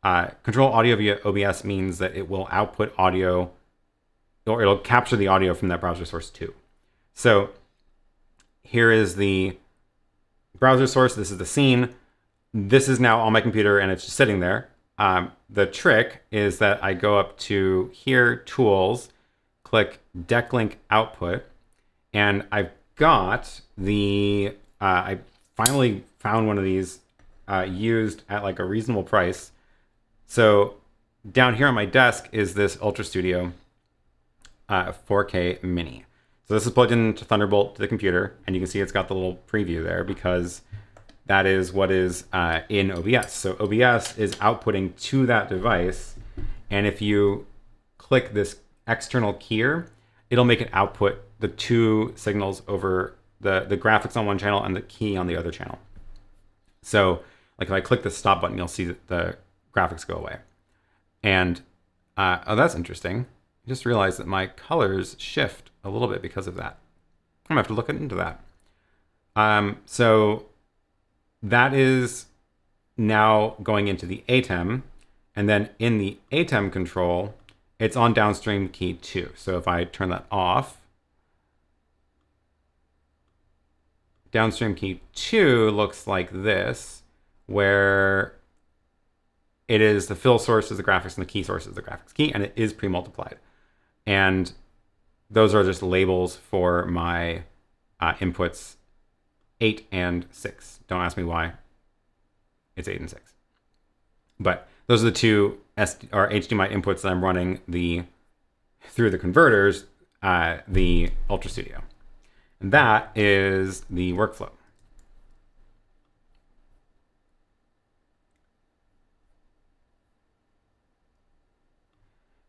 control audio via OBS means that it will output audio, or it'll capture the audio from that browser source too. So here is the browser source. This is the scene. This is now on my computer and it's just sitting there. The trick is that I go up to here, Tools, click Deck Link Output, and I've got the, I finally found one of these used at like a reasonable price. So down here on my desk is this Ultrastudio 4K Mini. So this is plugged into Thunderbolt to the computer, and you can see it's got the little preview there because that is what is in OBS. So OBS is outputting to that device, and if you click this external keyer, it'll make it output the two signals over the graphics on one channel and the key on the other channel. So like if I click the stop button, you'll see that the graphics go away. And oh, that's interesting. I just realized that my colors shift a little bit because of that. I'm gonna have to look into that. So that is now going into the ATEM, and then in the ATEM control, it's on downstream key 2. So if I turn that off, downstream key 2 looks like this, where it is the fill source is the graphics and the key source is the graphics key, and it is pre-multiplied. And those are just labels for my inputs 8 and 6. Don't ask me why. It's 8 and 6. But those are the two HDMI inputs that I'm running through the converters, the Ultrastudio. And that is the workflow.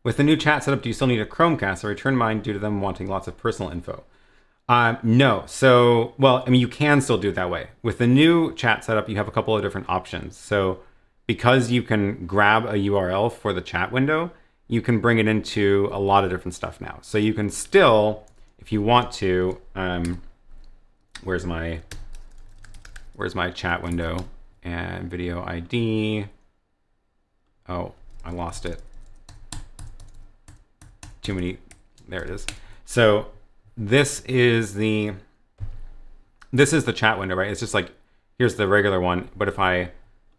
With the new chat setup, do you still need a Chromecast? I returned mine due to them wanting lots of personal info. No. So, well, I mean, you can still do it that way. With the new chat setup, you have a couple of different options. So because you can grab a URL for the chat window, you can bring it into a lot of different stuff now. So you can still, if you want to, where's my chat window and video ID? Oh, I lost it. Too many, there it is. So this is the chat window, right? It's just like, here's the regular one, but if I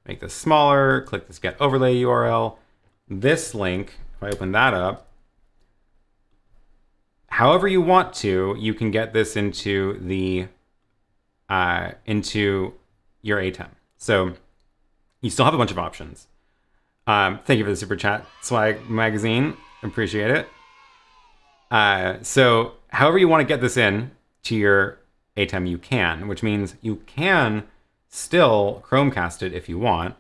make this smaller, click this get overlay URL, this link, if I open that up, however you want to, you can get this into the into your ATEM. So you still have a bunch of options. Thank you for the super chat, Swag Magazine, appreciate it. So however you want to get this in to your ATEM, you can, which means you can still Chromecast it if you want.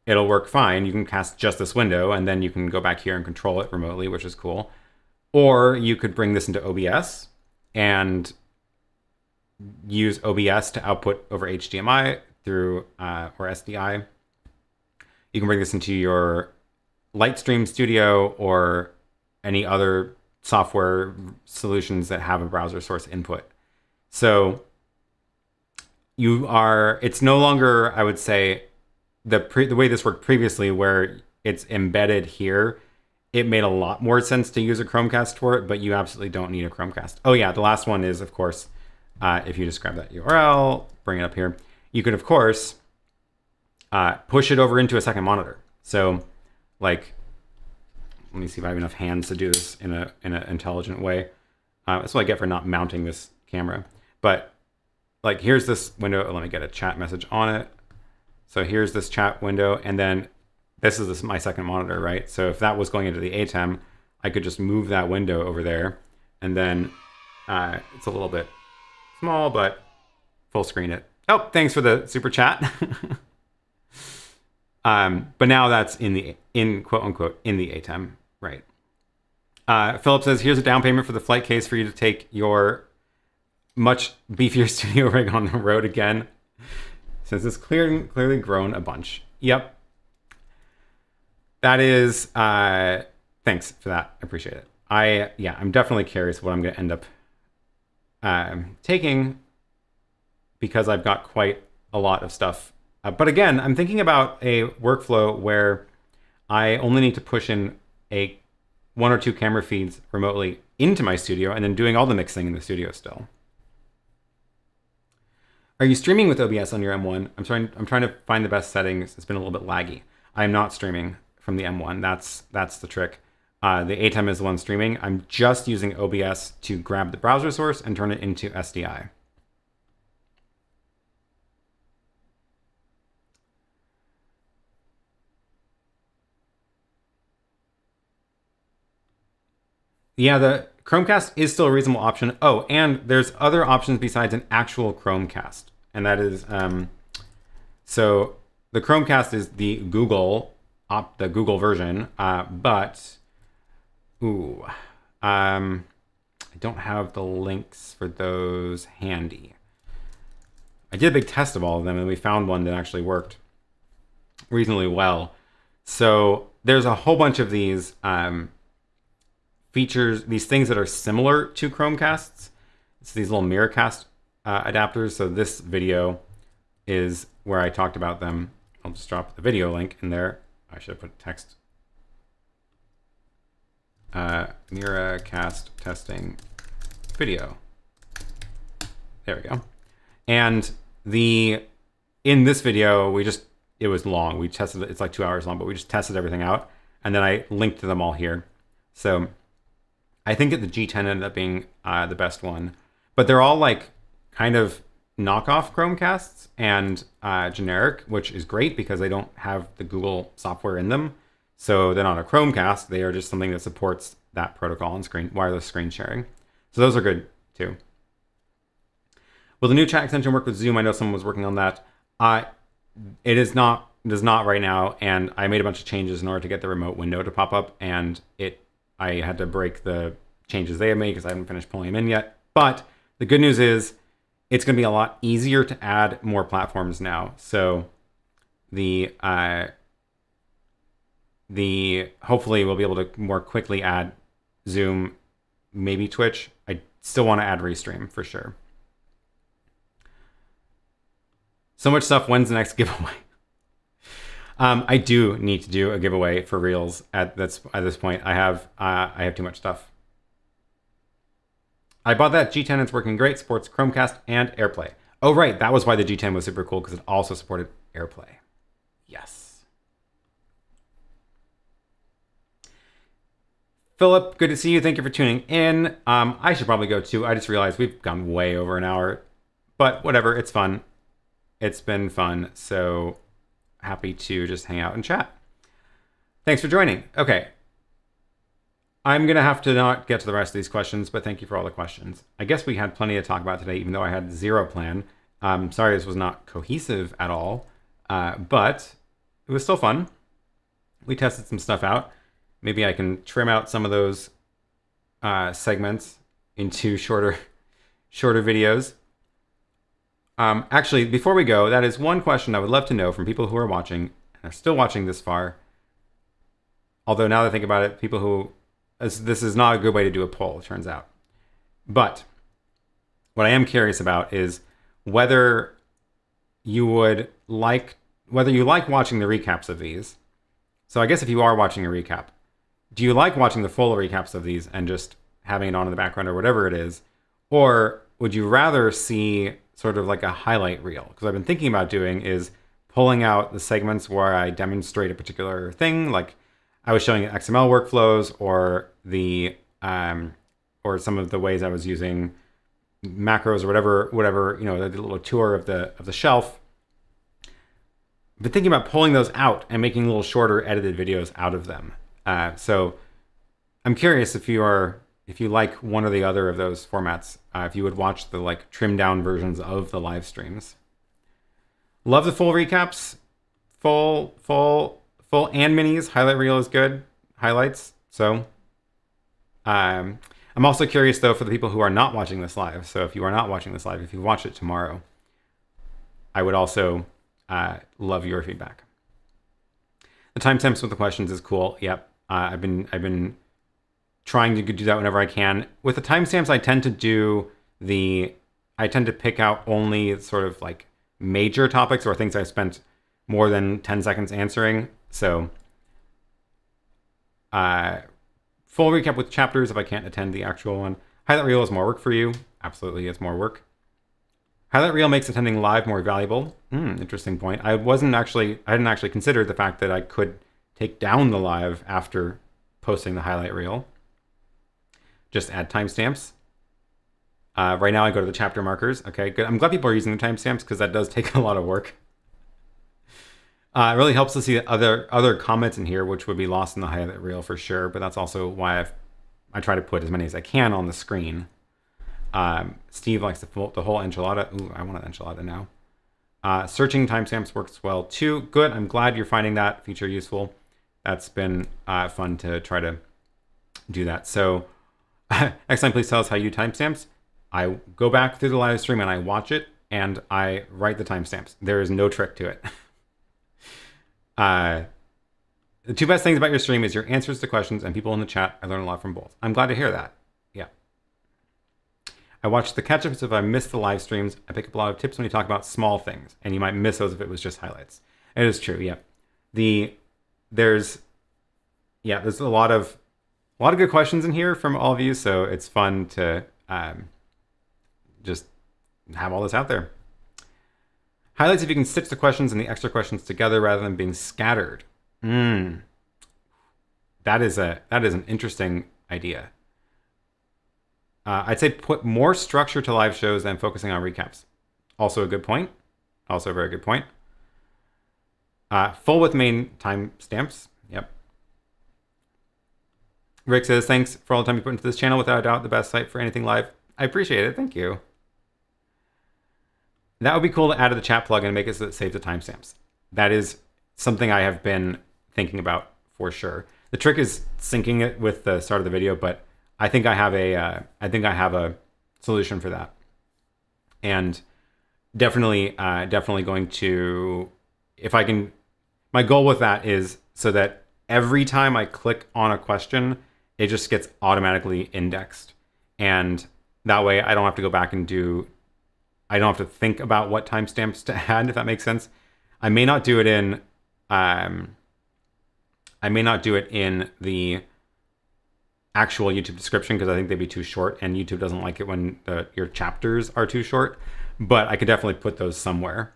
It'll work fine. You can cast just this window, and then you can go back here and control it remotely, which is cool. Or you could bring this into OBS and use OBS to output over HDMI through or SDI. You can bring this into your Lightstream Studio or any other software solutions that have a browser source input. So it's no longer, I would say, the way this worked previously where it's embedded here. It made a lot more sense to use a Chromecast for it, but you absolutely don't need a Chromecast. Oh yeah, the last one is, of course, if you just grab that URL, bring it up here, you could, of course, push it over into a second monitor. So like, let me see if I have enough hands to do this in an intelligent way. That's what I get for not mounting this camera. But like, here's this window. Let me get a chat message on it. So here's this chat window, and then this is my second monitor, right? So if that was going into the ATEM, I could just move that window over there, and then it's a little bit small, but full screen it. Oh, thanks for the super chat. But now that's in quote unquote in the ATEM, right? Philip says, here's a down payment for the flight case for you to take your much beefier studio rig on the road again, since it's clearly grown a bunch. Yep. That is, thanks for that. I appreciate it. I'm definitely curious what I'm going to end up taking because I've got quite a lot of stuff. But again, I'm thinking about a workflow where I only need to push in one or two camera feeds remotely into my studio and then doing all the mixing in the studio still. Are you streaming with OBS on your M1? I'm trying to find the best settings. It's been a little bit laggy. I'm not streaming from the M1. That's the trick. The ATEM is the one streaming. I'm just using OBS to grab the browser source and turn it into SDI. Yeah, the Chromecast is still a reasonable option. Oh, and there's other options besides an actual Chromecast. And that is, so the Chromecast is the Google version, but, I don't have the links for those handy. I did a big test of all of them, and we found one that actually worked reasonably well. So there's a whole bunch of these features, these things that are similar to Chromecasts. It's these little Miracast adapters. So this video is where I talked about them. I'll just drop the video link in there. I should have put text. Miracast testing video. There we go. And in this video, it was long. We tested it. It's like 2 hours long, but we just tested everything out. And then I linked to them all here. So I think that the G10 ended up being the best one, but they're all like kind of knockoff Chromecasts and generic, which is great because they don't have the Google software in them. So they're not a Chromecast. They are just something that supports that protocol and wireless screen sharing. So those are good too. Will the new chat extension work with Zoom? I know someone was working on that. It does not right now, and I made a bunch of changes in order to get the remote window to pop up, and I had to break the changes they had made because I haven't finished pulling them in yet. But the good news is it's going to be a lot easier to add more platforms now. So hopefully we'll be able to more quickly add Zoom, maybe Twitch. I still want to add Restream for sure. So much stuff. When's the next giveaway? I do need to do a giveaway for Reels at this point. I have too much stuff. I bought that G10. It's working great. Supports Chromecast and AirPlay. Oh, right. That was why the G10 was super cool, because it also supported AirPlay. Yes. Philip, good to see you. Thank you for tuning in. I should probably go too. I just realized we've gone way over an hour, but whatever. It's fun. It's been fun. So happy to just hang out and chat. Thanks for joining. Okay. I'm going to have to not get to the rest of these questions, but thank you for all the questions. I guess we had plenty to talk about today, even though I had zero plan. Sorry this was not cohesive at all, but it was still fun. We tested some stuff out. Maybe I can trim out some of those segments into shorter videos. Actually, before we go, that is one question I would love to know from people who are watching and are still watching this far. Although now that I think about it, people who... This is not a good way to do a poll, it turns out. But what I am curious about is whether you like watching the recaps of these. So I guess if you are watching a recap, do you like watching the full recaps of these and just having it on in the background or whatever it is? Or would you rather see sort of like a highlight reel? Because I've been thinking about doing is pulling out the segments where I demonstrate a particular thing, like I was showing XML workflows or or some of the ways I was using macros or whatever, you know, the little tour of the shelf. I've been thinking about pulling those out and making little shorter edited videos out of them. So I'm curious if you like one or the other of those formats, if you would watch the like trimmed down versions of the live streams. Love the full recaps, full and minis. Highlight reel is good. Highlights. So I'm also curious though for the people who are not watching this live. So if you are not watching this live, if you watch it tomorrow, I would also love your feedback. The timestamps with the questions is cool. Yep. I've been trying to do that whenever I can. With the timestamps, I tend to do I tend to pick out only sort of like major topics or things I spent more than 10 seconds answering. So full recap with chapters if I can't attend the actual one. Highlight reel is more work for you. Absolutely, it's more work. Highlight reel makes attending live more valuable. Interesting point. I didn't actually consider the fact that I could take down the live after posting the highlight reel. Just add timestamps. Right now I go to the chapter markers. Okay, good. I'm glad people are using the timestamps because that does take a lot of work. It really helps to see other comments in here, which would be lost in the highlight reel for sure. But that's also why I try to put as many as I can on the screen. Steve likes the whole enchilada. Ooh, I want an enchilada now. Searching timestamps works well too. Good. I'm glad you're finding that feature useful. That's been fun to try to do that. So, next time, please tell us how you timestamps. I go back through the live stream and I watch it and I write the timestamps. There is no trick to it. The two best things about your stream is your answers to questions and people in the chat. I learn a lot from both. I'm glad to hear that. Yeah. I watch the catch-ups if I miss the live streams. I pick up a lot of tips when you talk about small things, and you might miss those if it was just highlights. It is true, yeah. There's a lot of good questions in here from all of you, so it's fun to just have all this out there. Highlights if you can stitch the questions and the extra questions together rather than being scattered. That is an interesting idea. I'd say put more structure to live shows than focusing on recaps. Also a good point. Also a very good point. Full with main timestamps. Yep. Rick says, thanks for all the time you put into this channel. Without a doubt, the best site for anything live. I appreciate it. Thank you. That would be cool to add to the chat plugin and make it so it saves the timestamps. That is something I have been thinking about for sure. The trick is syncing it with the start of the video, but I think I have a solution for that. And definitely going to, if I can, my goal with that is so that every time I click on a question, it just gets automatically indexed. And that way I don't have to go back and I don't have to think about what timestamps to add, if that makes sense. I may not do it in the actual YouTube description because I think they'd be too short, and YouTube doesn't like it when your chapters are too short. But I could definitely put those somewhere.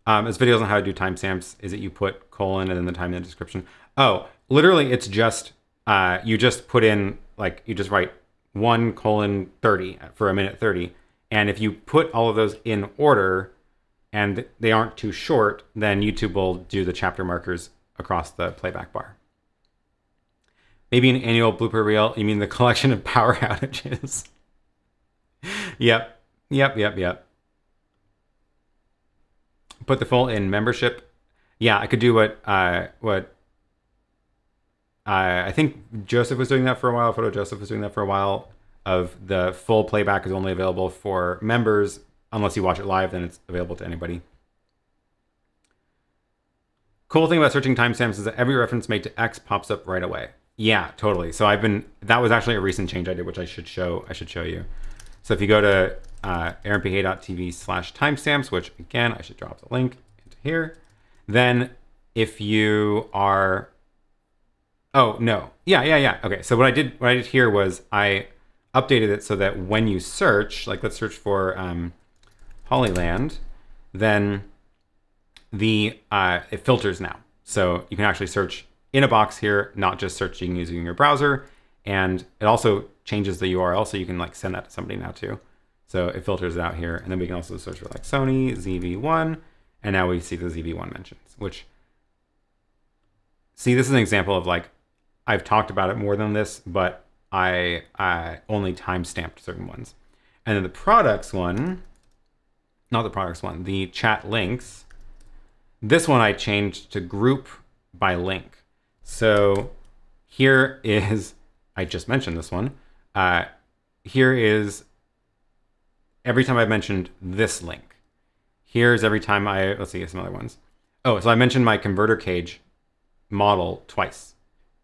As videos on how to do timestamps, is it you put colon and then the time in the description? Oh, literally, it's just you just put in, like, you just write 1:30 for 1:30. And if you put all of those in order and they aren't too short, then YouTube will do the chapter markers across the playback bar. Maybe an annual blooper reel. You mean the collection of power outages? Yep. Put the full in membership. Yeah, I could do what I think Joseph was doing that for a while. Photo Joseph was doing that for a while. Of the full playback is only available for members. Unless you watch it live, then it's available to anybody. Cool thing about searching timestamps is that every reference made to X pops up right away. Yeah, totally. So that was actually a recent change I did, which I should show you. So if you go to aaronpk.tv/timestamps, which again, I should drop the link into here. Then if you are, oh no, yeah. Okay, so what I did here was I updated it so that when you search, like let's search for Hollyland, then it filters now. So you can actually search in a box here, not just searching using your browser. And it also changes the URL, so you can like send that to somebody now too. So it filters it out here. And then we can also search for like Sony ZV-1. And now we see the ZV-1 mentions, which, see, this is an example of like, I've talked about it more than this, but I only time-stamped certain ones. And then the products one, not the products one, the chat links, this one I changed to group by link. So here is, I just mentioned this one. Here is every time I've mentioned this link. Here's every time let's see, some other ones. Oh, so I mentioned my converter cage model twice.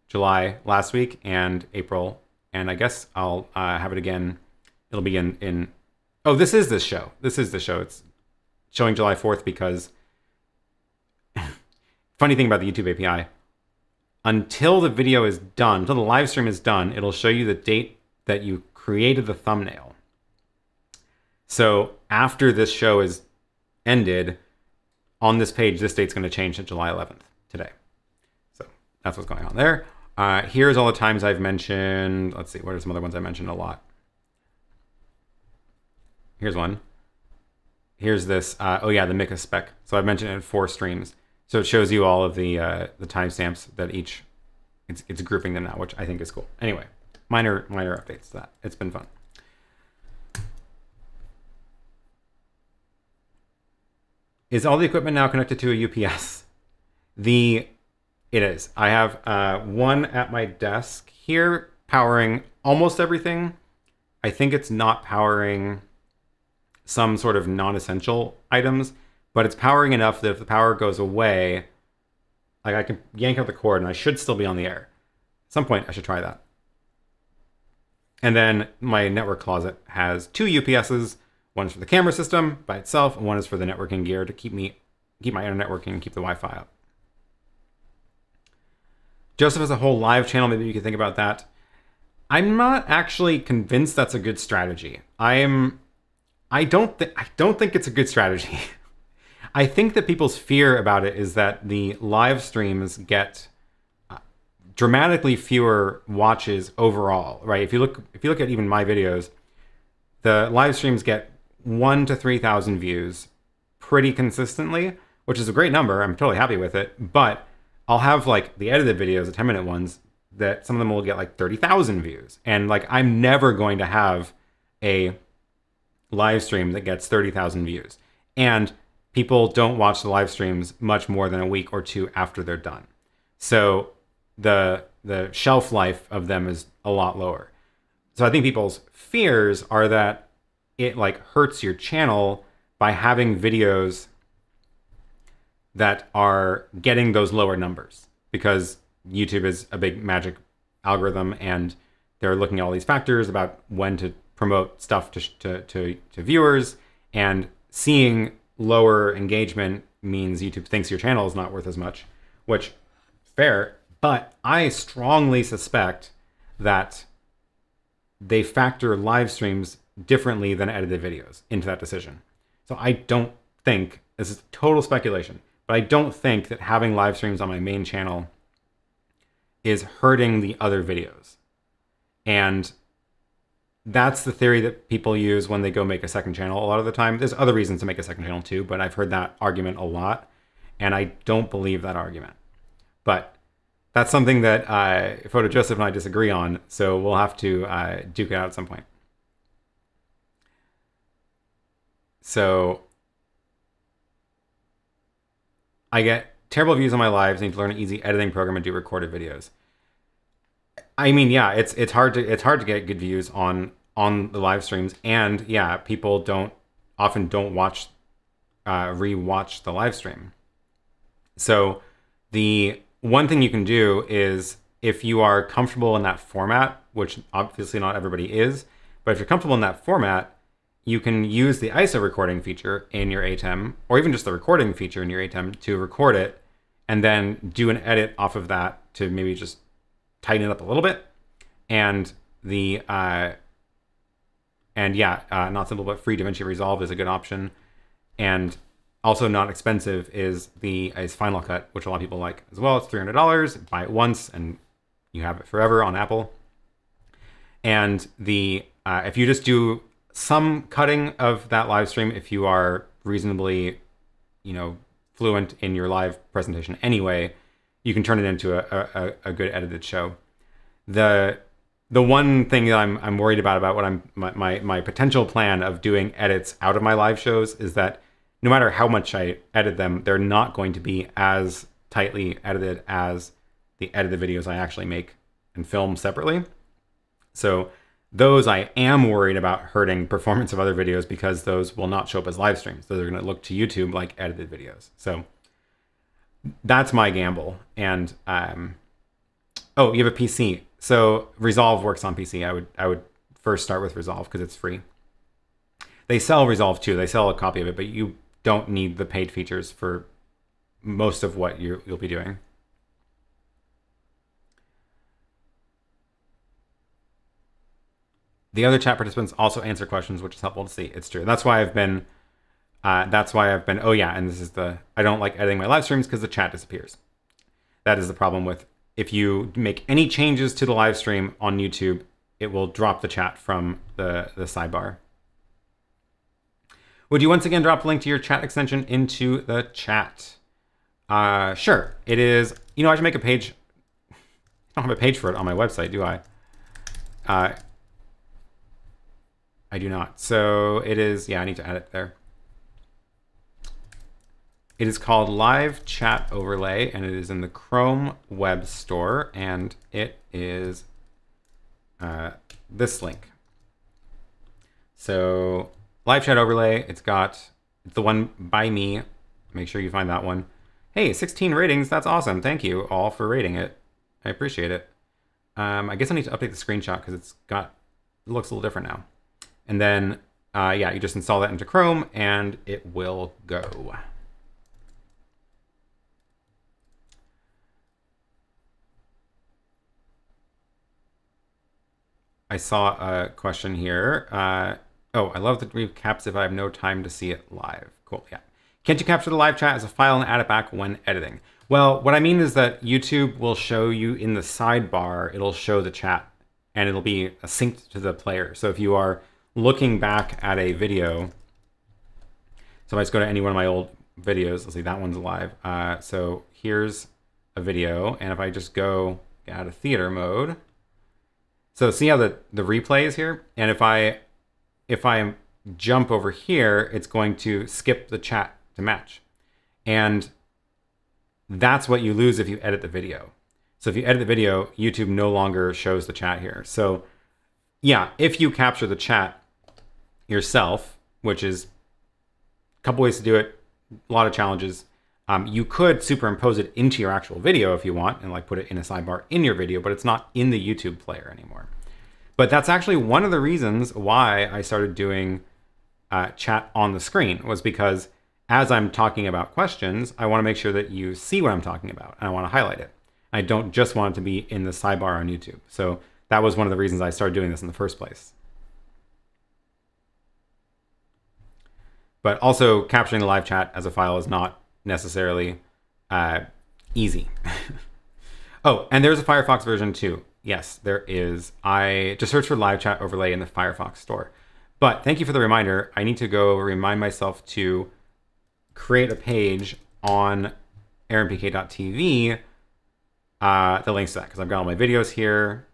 July last week and April. And I guess I'll have it again. It'll be in Oh, this is this show. This is the show. It's showing July 4th because funny thing about the YouTube API, until the video is done, until the live stream is done, it'll show you the date that you created the thumbnail. So after this show is ended, on this page, this date's going to change to July 11th today. So that's what's going on there. Here's all the times I've mentioned. Let's see, what are some other ones I mentioned a lot? Here's one. Here's this. Oh yeah, the MixEffect. So I've mentioned it in 4 streams. So it shows you all of the timestamps that each, it's grouping them now, which I think is cool. Anyway, minor updates to that. It's been fun. Is all the equipment now connected to a UPS? It is. I have one at my desk here powering almost everything. I think it's not powering some sort of non-essential items, but it's powering enough that if the power goes away, like I can yank out the cord and I should still be on the air. At some point, I should try that. And then my network closet has 2 UPSs. One is for the camera system by itself, and one is for the networking gear to keep my internet working and keep the Wi-Fi up. Joseph has a whole live channel. Maybe you could think about that. I'm not actually convinced that's a good strategy. I don't think it's a good strategy. I think that people's fear about it is that the live streams get dramatically fewer watches overall, right? If you look at even my videos, the live streams get 1,000 to 3,000 views pretty consistently, which is a great number. I'm totally happy with it. But I'll have like the edited videos, the 10-minute ones, that some of them will get like 30,000 views. And like, I'm never going to have a live stream that gets 30,000 views. And people don't watch the live streams much more than a week or 2 after they're done. So the shelf life of them is a lot lower. So I think people's fears are that it like hurts your channel by having videos that are getting those lower numbers, because YouTube is a big magic algorithm and they're looking at all these factors about when to promote stuff to viewers, and seeing lower engagement means YouTube thinks your channel is not worth as much, which fair, but I strongly suspect that they factor live streams differently than edited videos into that decision. So I don't think, this is total speculation, but I don't think that having live streams on my main channel is hurting the other videos. And that's the theory that people use when they go make a second channel a lot of the time. There's other reasons to make a second channel too, but I've heard that argument a lot, and I don't believe that argument. But that's something that Photo Joseph and I disagree on, so we'll have to duke it out at some point. So I get terrible views on my lives. I need to learn an easy editing program and do recorded videos. I mean, yeah, it's hard to get good views on the live streams, and yeah, people often don't watch rewatch the live stream. So the one thing you can do is, if you are comfortable in that format, which obviously not everybody is, but if you're comfortable in that format, you can use the ISO recording feature in your ATEM, or even just the recording feature in your ATEM, to record it and then do an edit off of that to maybe just tighten it up a little bit. And not simple but free DaVinci Resolve is a good option. And also not expensive is Final Cut, which a lot of people like as well. It's $300. Buy it once and you have it forever on Apple. And if you just do some cutting of that live stream, if you are reasonably, fluent in your live presentation anyway, you can turn it into a good edited show. The one thing that I'm worried about what my potential plan of doing edits out of my live shows is that no matter how much I edit them, they're not going to be as tightly edited as the edited videos I actually make and film separately. So those I am worried about hurting performance of other videos, because those will not show up as live streams. Those are going to look to YouTube like edited videos. So that's my gamble. And oh, you have a PC. So Resolve works on PC. I would first start with Resolve because it's free. They sell Resolve too. They sell a copy of it, but you don't need the paid features for most of what you'll be doing. The other chat participants also answer questions, which is helpful to see. It's true. That's why I've been, oh yeah, and this is I don't like editing my live streams because the chat disappears. That is the problem with, if you make any changes to the live stream on YouTube, it will drop the chat from the sidebar. Would you once again drop a link to your chat extension into the chat? Sure. It is, I should make a page. I don't have a page for it on my website, do I? I do not. So it is, I need to add it there. It is called Live Chat Overlay, and it is in the Chrome Web Store, and it is this link. So Live Chat Overlay, it's the one by me. Make sure you find that one. Hey, 16 ratings, that's awesome. Thank you all for rating it. I appreciate it. I guess I need to update the screenshot because it looks a little different now. And then, you just install that into Chrome and it will go. I saw a question here. Oh, I love the recaps if I have no time to see it live. Cool, yeah. Can't you capture the live chat as a file and add it back when editing? Well, what I mean is that YouTube will show you in the sidebar, it'll show the chat and it'll be synced to the player. So if you are looking back at a video, so if I just go to any one of my old videos, let's see, that one's live. So here's a video, and if I just go out of theater mode, so see how the replay is here? And if I jump over here, it's going to skip the chat to match. And that's what you lose if you edit the video. So if you edit the video, YouTube no longer shows the chat here. So yeah, if you capture the chat yourself, which is a couple ways to do it, a lot of challenges. You could superimpose it into your actual video if you want and like put it in a sidebar in your video, but it's not in the YouTube player anymore. But that's actually one of the reasons why I started doing chat on the screen, was because as I'm talking about questions, I want to make sure that you see what I'm talking about and I want to highlight it. I don't just want it to be in the sidebar on YouTube. So that was one of the reasons I started doing this in the first place. But also capturing the live chat as a file is not necessarily easy. Oh, and there's a Firefox version too. Yes, there is. I just searched for live chat overlay in the Firefox store. But thank you for the reminder. I need to go remind myself to create a page on aaronpk.tv, the links to that, because I've got all my videos here.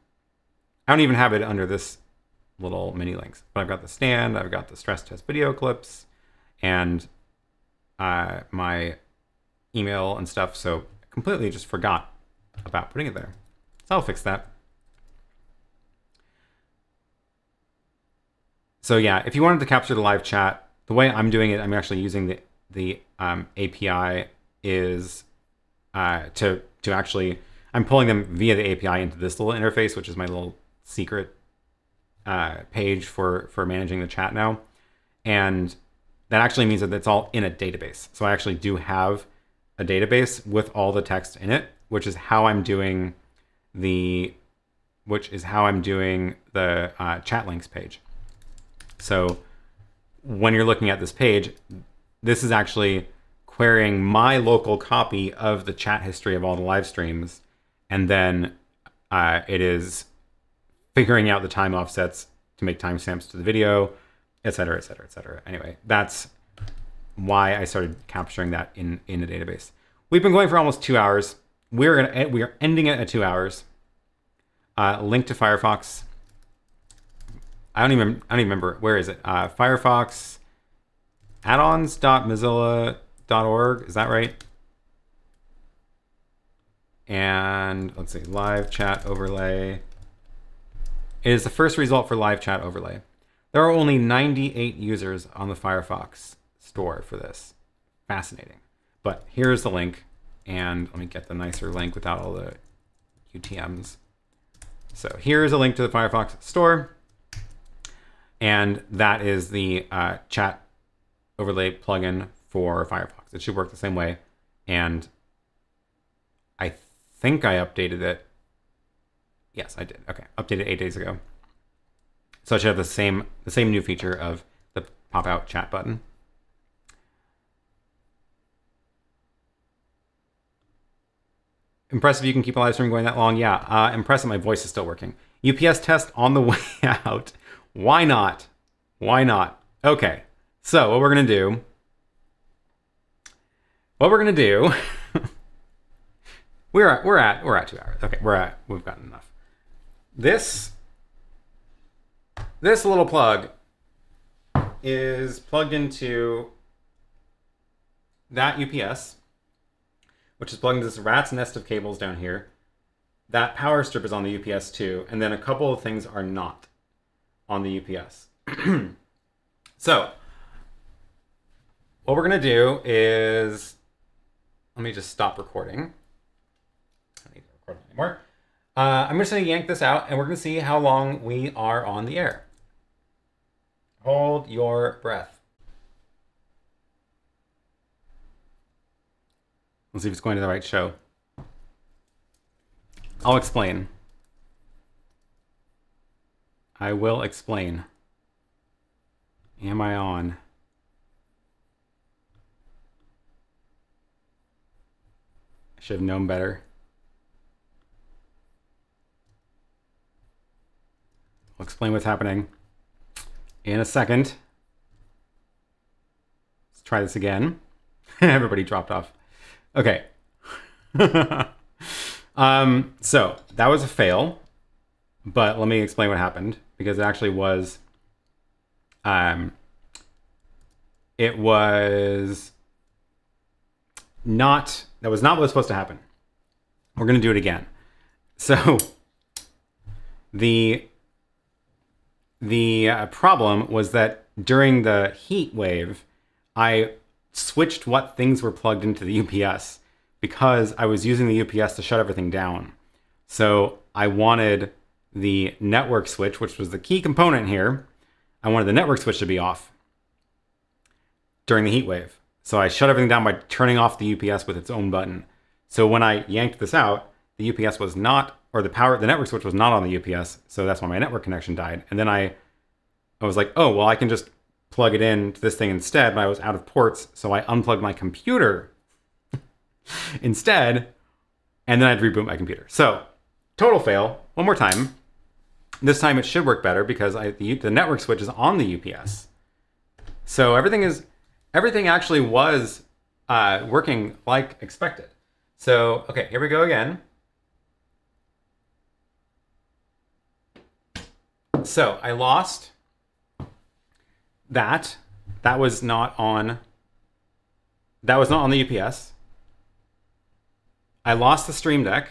I don't even have it under this little mini links, but I've got the stand, I've got the stress test video clips, and my email and stuff. So I completely just forgot about putting it there. So I'll fix that. So yeah, if you wanted to capture the live chat, the way I'm doing it, I'm actually using the API is to actually, I'm pulling them via the API into this little interface, which is my little secret page for managing the chat now. And that actually means that it's all in a database. So I actually do have a database with all the text in it, which is how I'm doing the chat links page. So when you're looking at this page, this is actually querying my local copy of the chat history of all the live streams. And then it is figuring out the time offsets to make timestamps to the video, et cetera, et cetera, et cetera. Anyway, that's why I started capturing that in a database. We've been going for almost 2 hours. We are ending it at 2 hours. Link to Firefox. I don't even remember, where is it? Firefox addons.mozilla.org, is that right? And let's see, live chat overlay. It is the first result for live chat overlay. There are only 98 users on the Firefox store for this. Fascinating. But here's the link, and let me get the nicer link without all the UTMs. So here's a link to the Firefox store. And that is the chat overlay plugin for Firefox. It should work the same way. And I think I updated it. Yes, I did. Okay, updated 8 days ago. So it should have the same new feature of the pop-out chat button. Impressive you can keep a live stream going that long. Yeah, impressive my voice is still working. UPS test on the way out. Why not? Why not? Okay, so what we're gonna do. we're at 2 hours. Okay, we've gotten enough. This little plug is plugged into that UPS, which is plugged into this rat's nest of cables down here. That power strip is on the UPS too, and then a couple of things are not on the UPS. So, what we're gonna do is, let me just stop recording. I don't need to record anymore. I'm just gonna yank this out and we're gonna see how long we are on the air. Hold your breath. Let's see if it's going to the right show. I'll explain. I will explain. Am I on? I should have known better. I'll explain what's happening in a second. Let's try this again. Everybody dropped off. Okay. So that was a fail, but let me explain what happened, because it actually was, it was not, that was not what was supposed to happen. We're going to do it again. So the problem was that during the heat wave, I switched what things were plugged into the UPS because I was using the UPS to shut everything down. So I wanted the network switch, which was the key component here. I wanted the network switch to be off during the heat wave. So I shut everything down by turning off the UPS with its own button. So when I yanked this out, the UPS was not, or the network switch was not on the UPS. So that's why my network connection died. And then I was like, oh, well, I can just plug it in to this thing instead, but I was out of ports. So I unplugged my computer instead, and then I'd reboot my computer. So total fail. One more time. This time it should work better because the network switch is on the UPS. So everything actually was working like expected. So, okay, here we go again. So I lost that. That was not on the UPS. I lost the StreamDeck.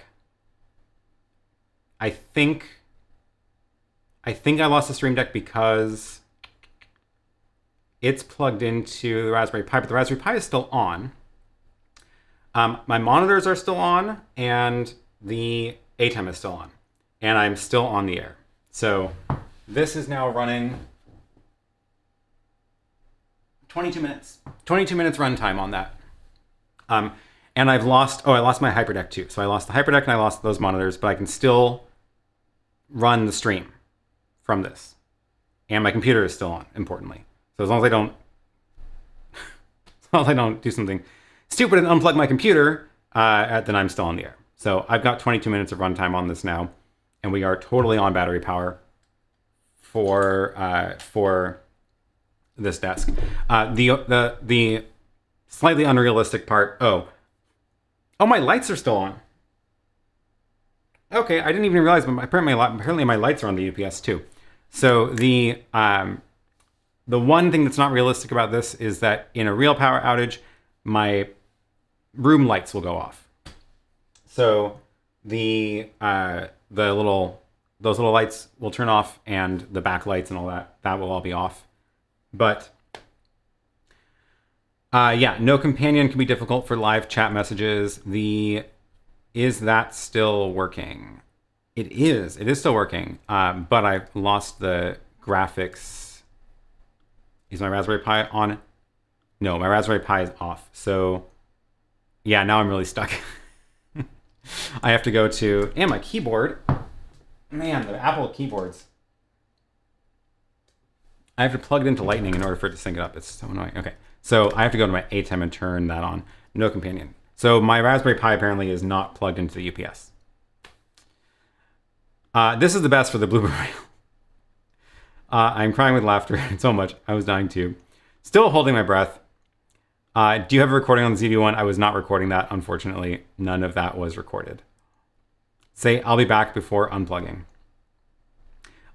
I think I lost the StreamDeck because it's plugged into the Raspberry Pi, but the Raspberry Pi is still on. My monitors are still on, and the ATEM is still on, and I'm still on the air. So this is now running 22 minutes. 22 minutes runtime on that. And I lost my Hyperdeck too. So I lost the Hyperdeck and I lost those monitors, but I can still run the stream from this. And my computer is still on, importantly. So as long as I don't do something stupid and unplug my computer, then I'm still on the air. So I've got 22 minutes of runtime on this now, and we are totally on battery power for this desk. The slightly unrealistic part. Oh, my lights are still on. Okay, I didn't even realize, but apparently my lights are on the UPS too. So the one thing that's not realistic about this is that in a real power outage, my room lights will go off. So those little lights will turn off, and the back lights and all that will all be off. But yeah, no companion can be difficult for live chat messages. Is that still working? It is still working, but I've lost the graphics Is my Raspberry Pi on? No, my Raspberry Pi is off. So yeah, now I'm really stuck. I have to go to, and my keyboard. Man, the Apple keyboards. I have to plug it into Lightning in order for it to sync it up. It's so annoying. Okay, so I have to go to my ATEM and turn that on. No companion. So my Raspberry Pi apparently is not plugged into the UPS. This is the best for the blooper reel. I'm crying with laughter so much. I was dying too. Still holding my breath. Do you have a recording on the ZV-1? I was not recording that, unfortunately. None of that was recorded. Say, I'll be back before unplugging.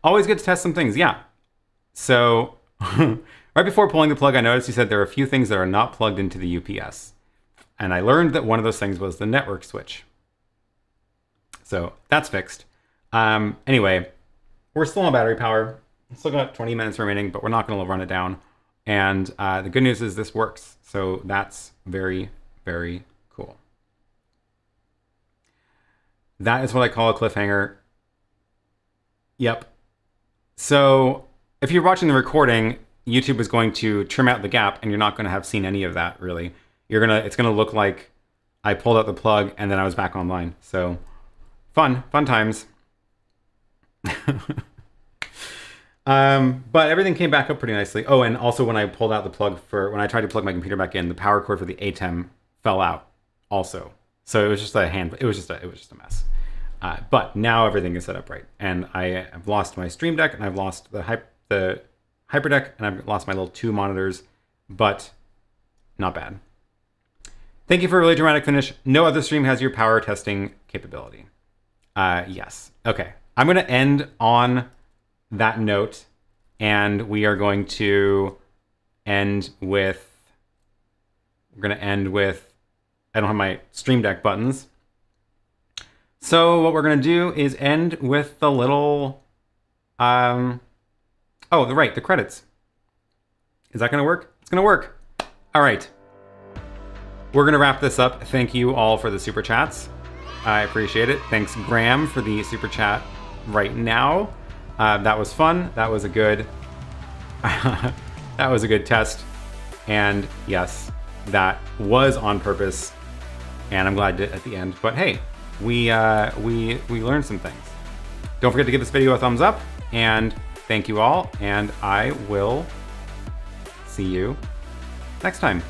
Always good to test some things, yeah. So, right before pulling the plug, I noticed you said there are a few things that are not plugged into the UPS. And I learned that one of those things was the network switch. So, that's fixed. Anyway, we're still on battery power. Still got 20 minutes remaining, but we're not going to run it down. And the good news is this works. So that's very, very cool. That is what I call a cliffhanger. Yep. So if you're watching the recording, YouTube is going to trim out the gap and you're not going to have seen any of that really. It's going to look like I pulled out the plug and then I was back online. So fun times. But everything came back up pretty nicely. Oh, and also when I pulled out the plug when I tried to plug my computer back in, the power cord for the ATEM fell out also. So it was just it was just a mess. But now everything is set up right. And I have lost my StreamDeck and I've lost the Hyperdeck and I've lost my little 2 monitors, but not bad. Thank you for a really dramatic finish. No other stream has your power testing capability. Yes. Okay. I'm going to end on that note, and we are going to end with, I don't have my Stream Deck buttons. So what we're going to do is end with the little, the credits. Is that going to work? It's going to work. All right. We're going to wrap this up. Thank you all for the super chats. I appreciate it. Thanks, Graham, for the super chat right now. That was fun. That was a good test. And yes, that was on purpose. And I'm glad I did at the end. But hey, we learned some things. Don't forget to give this video a thumbs up. And thank you all. And I will see you next time.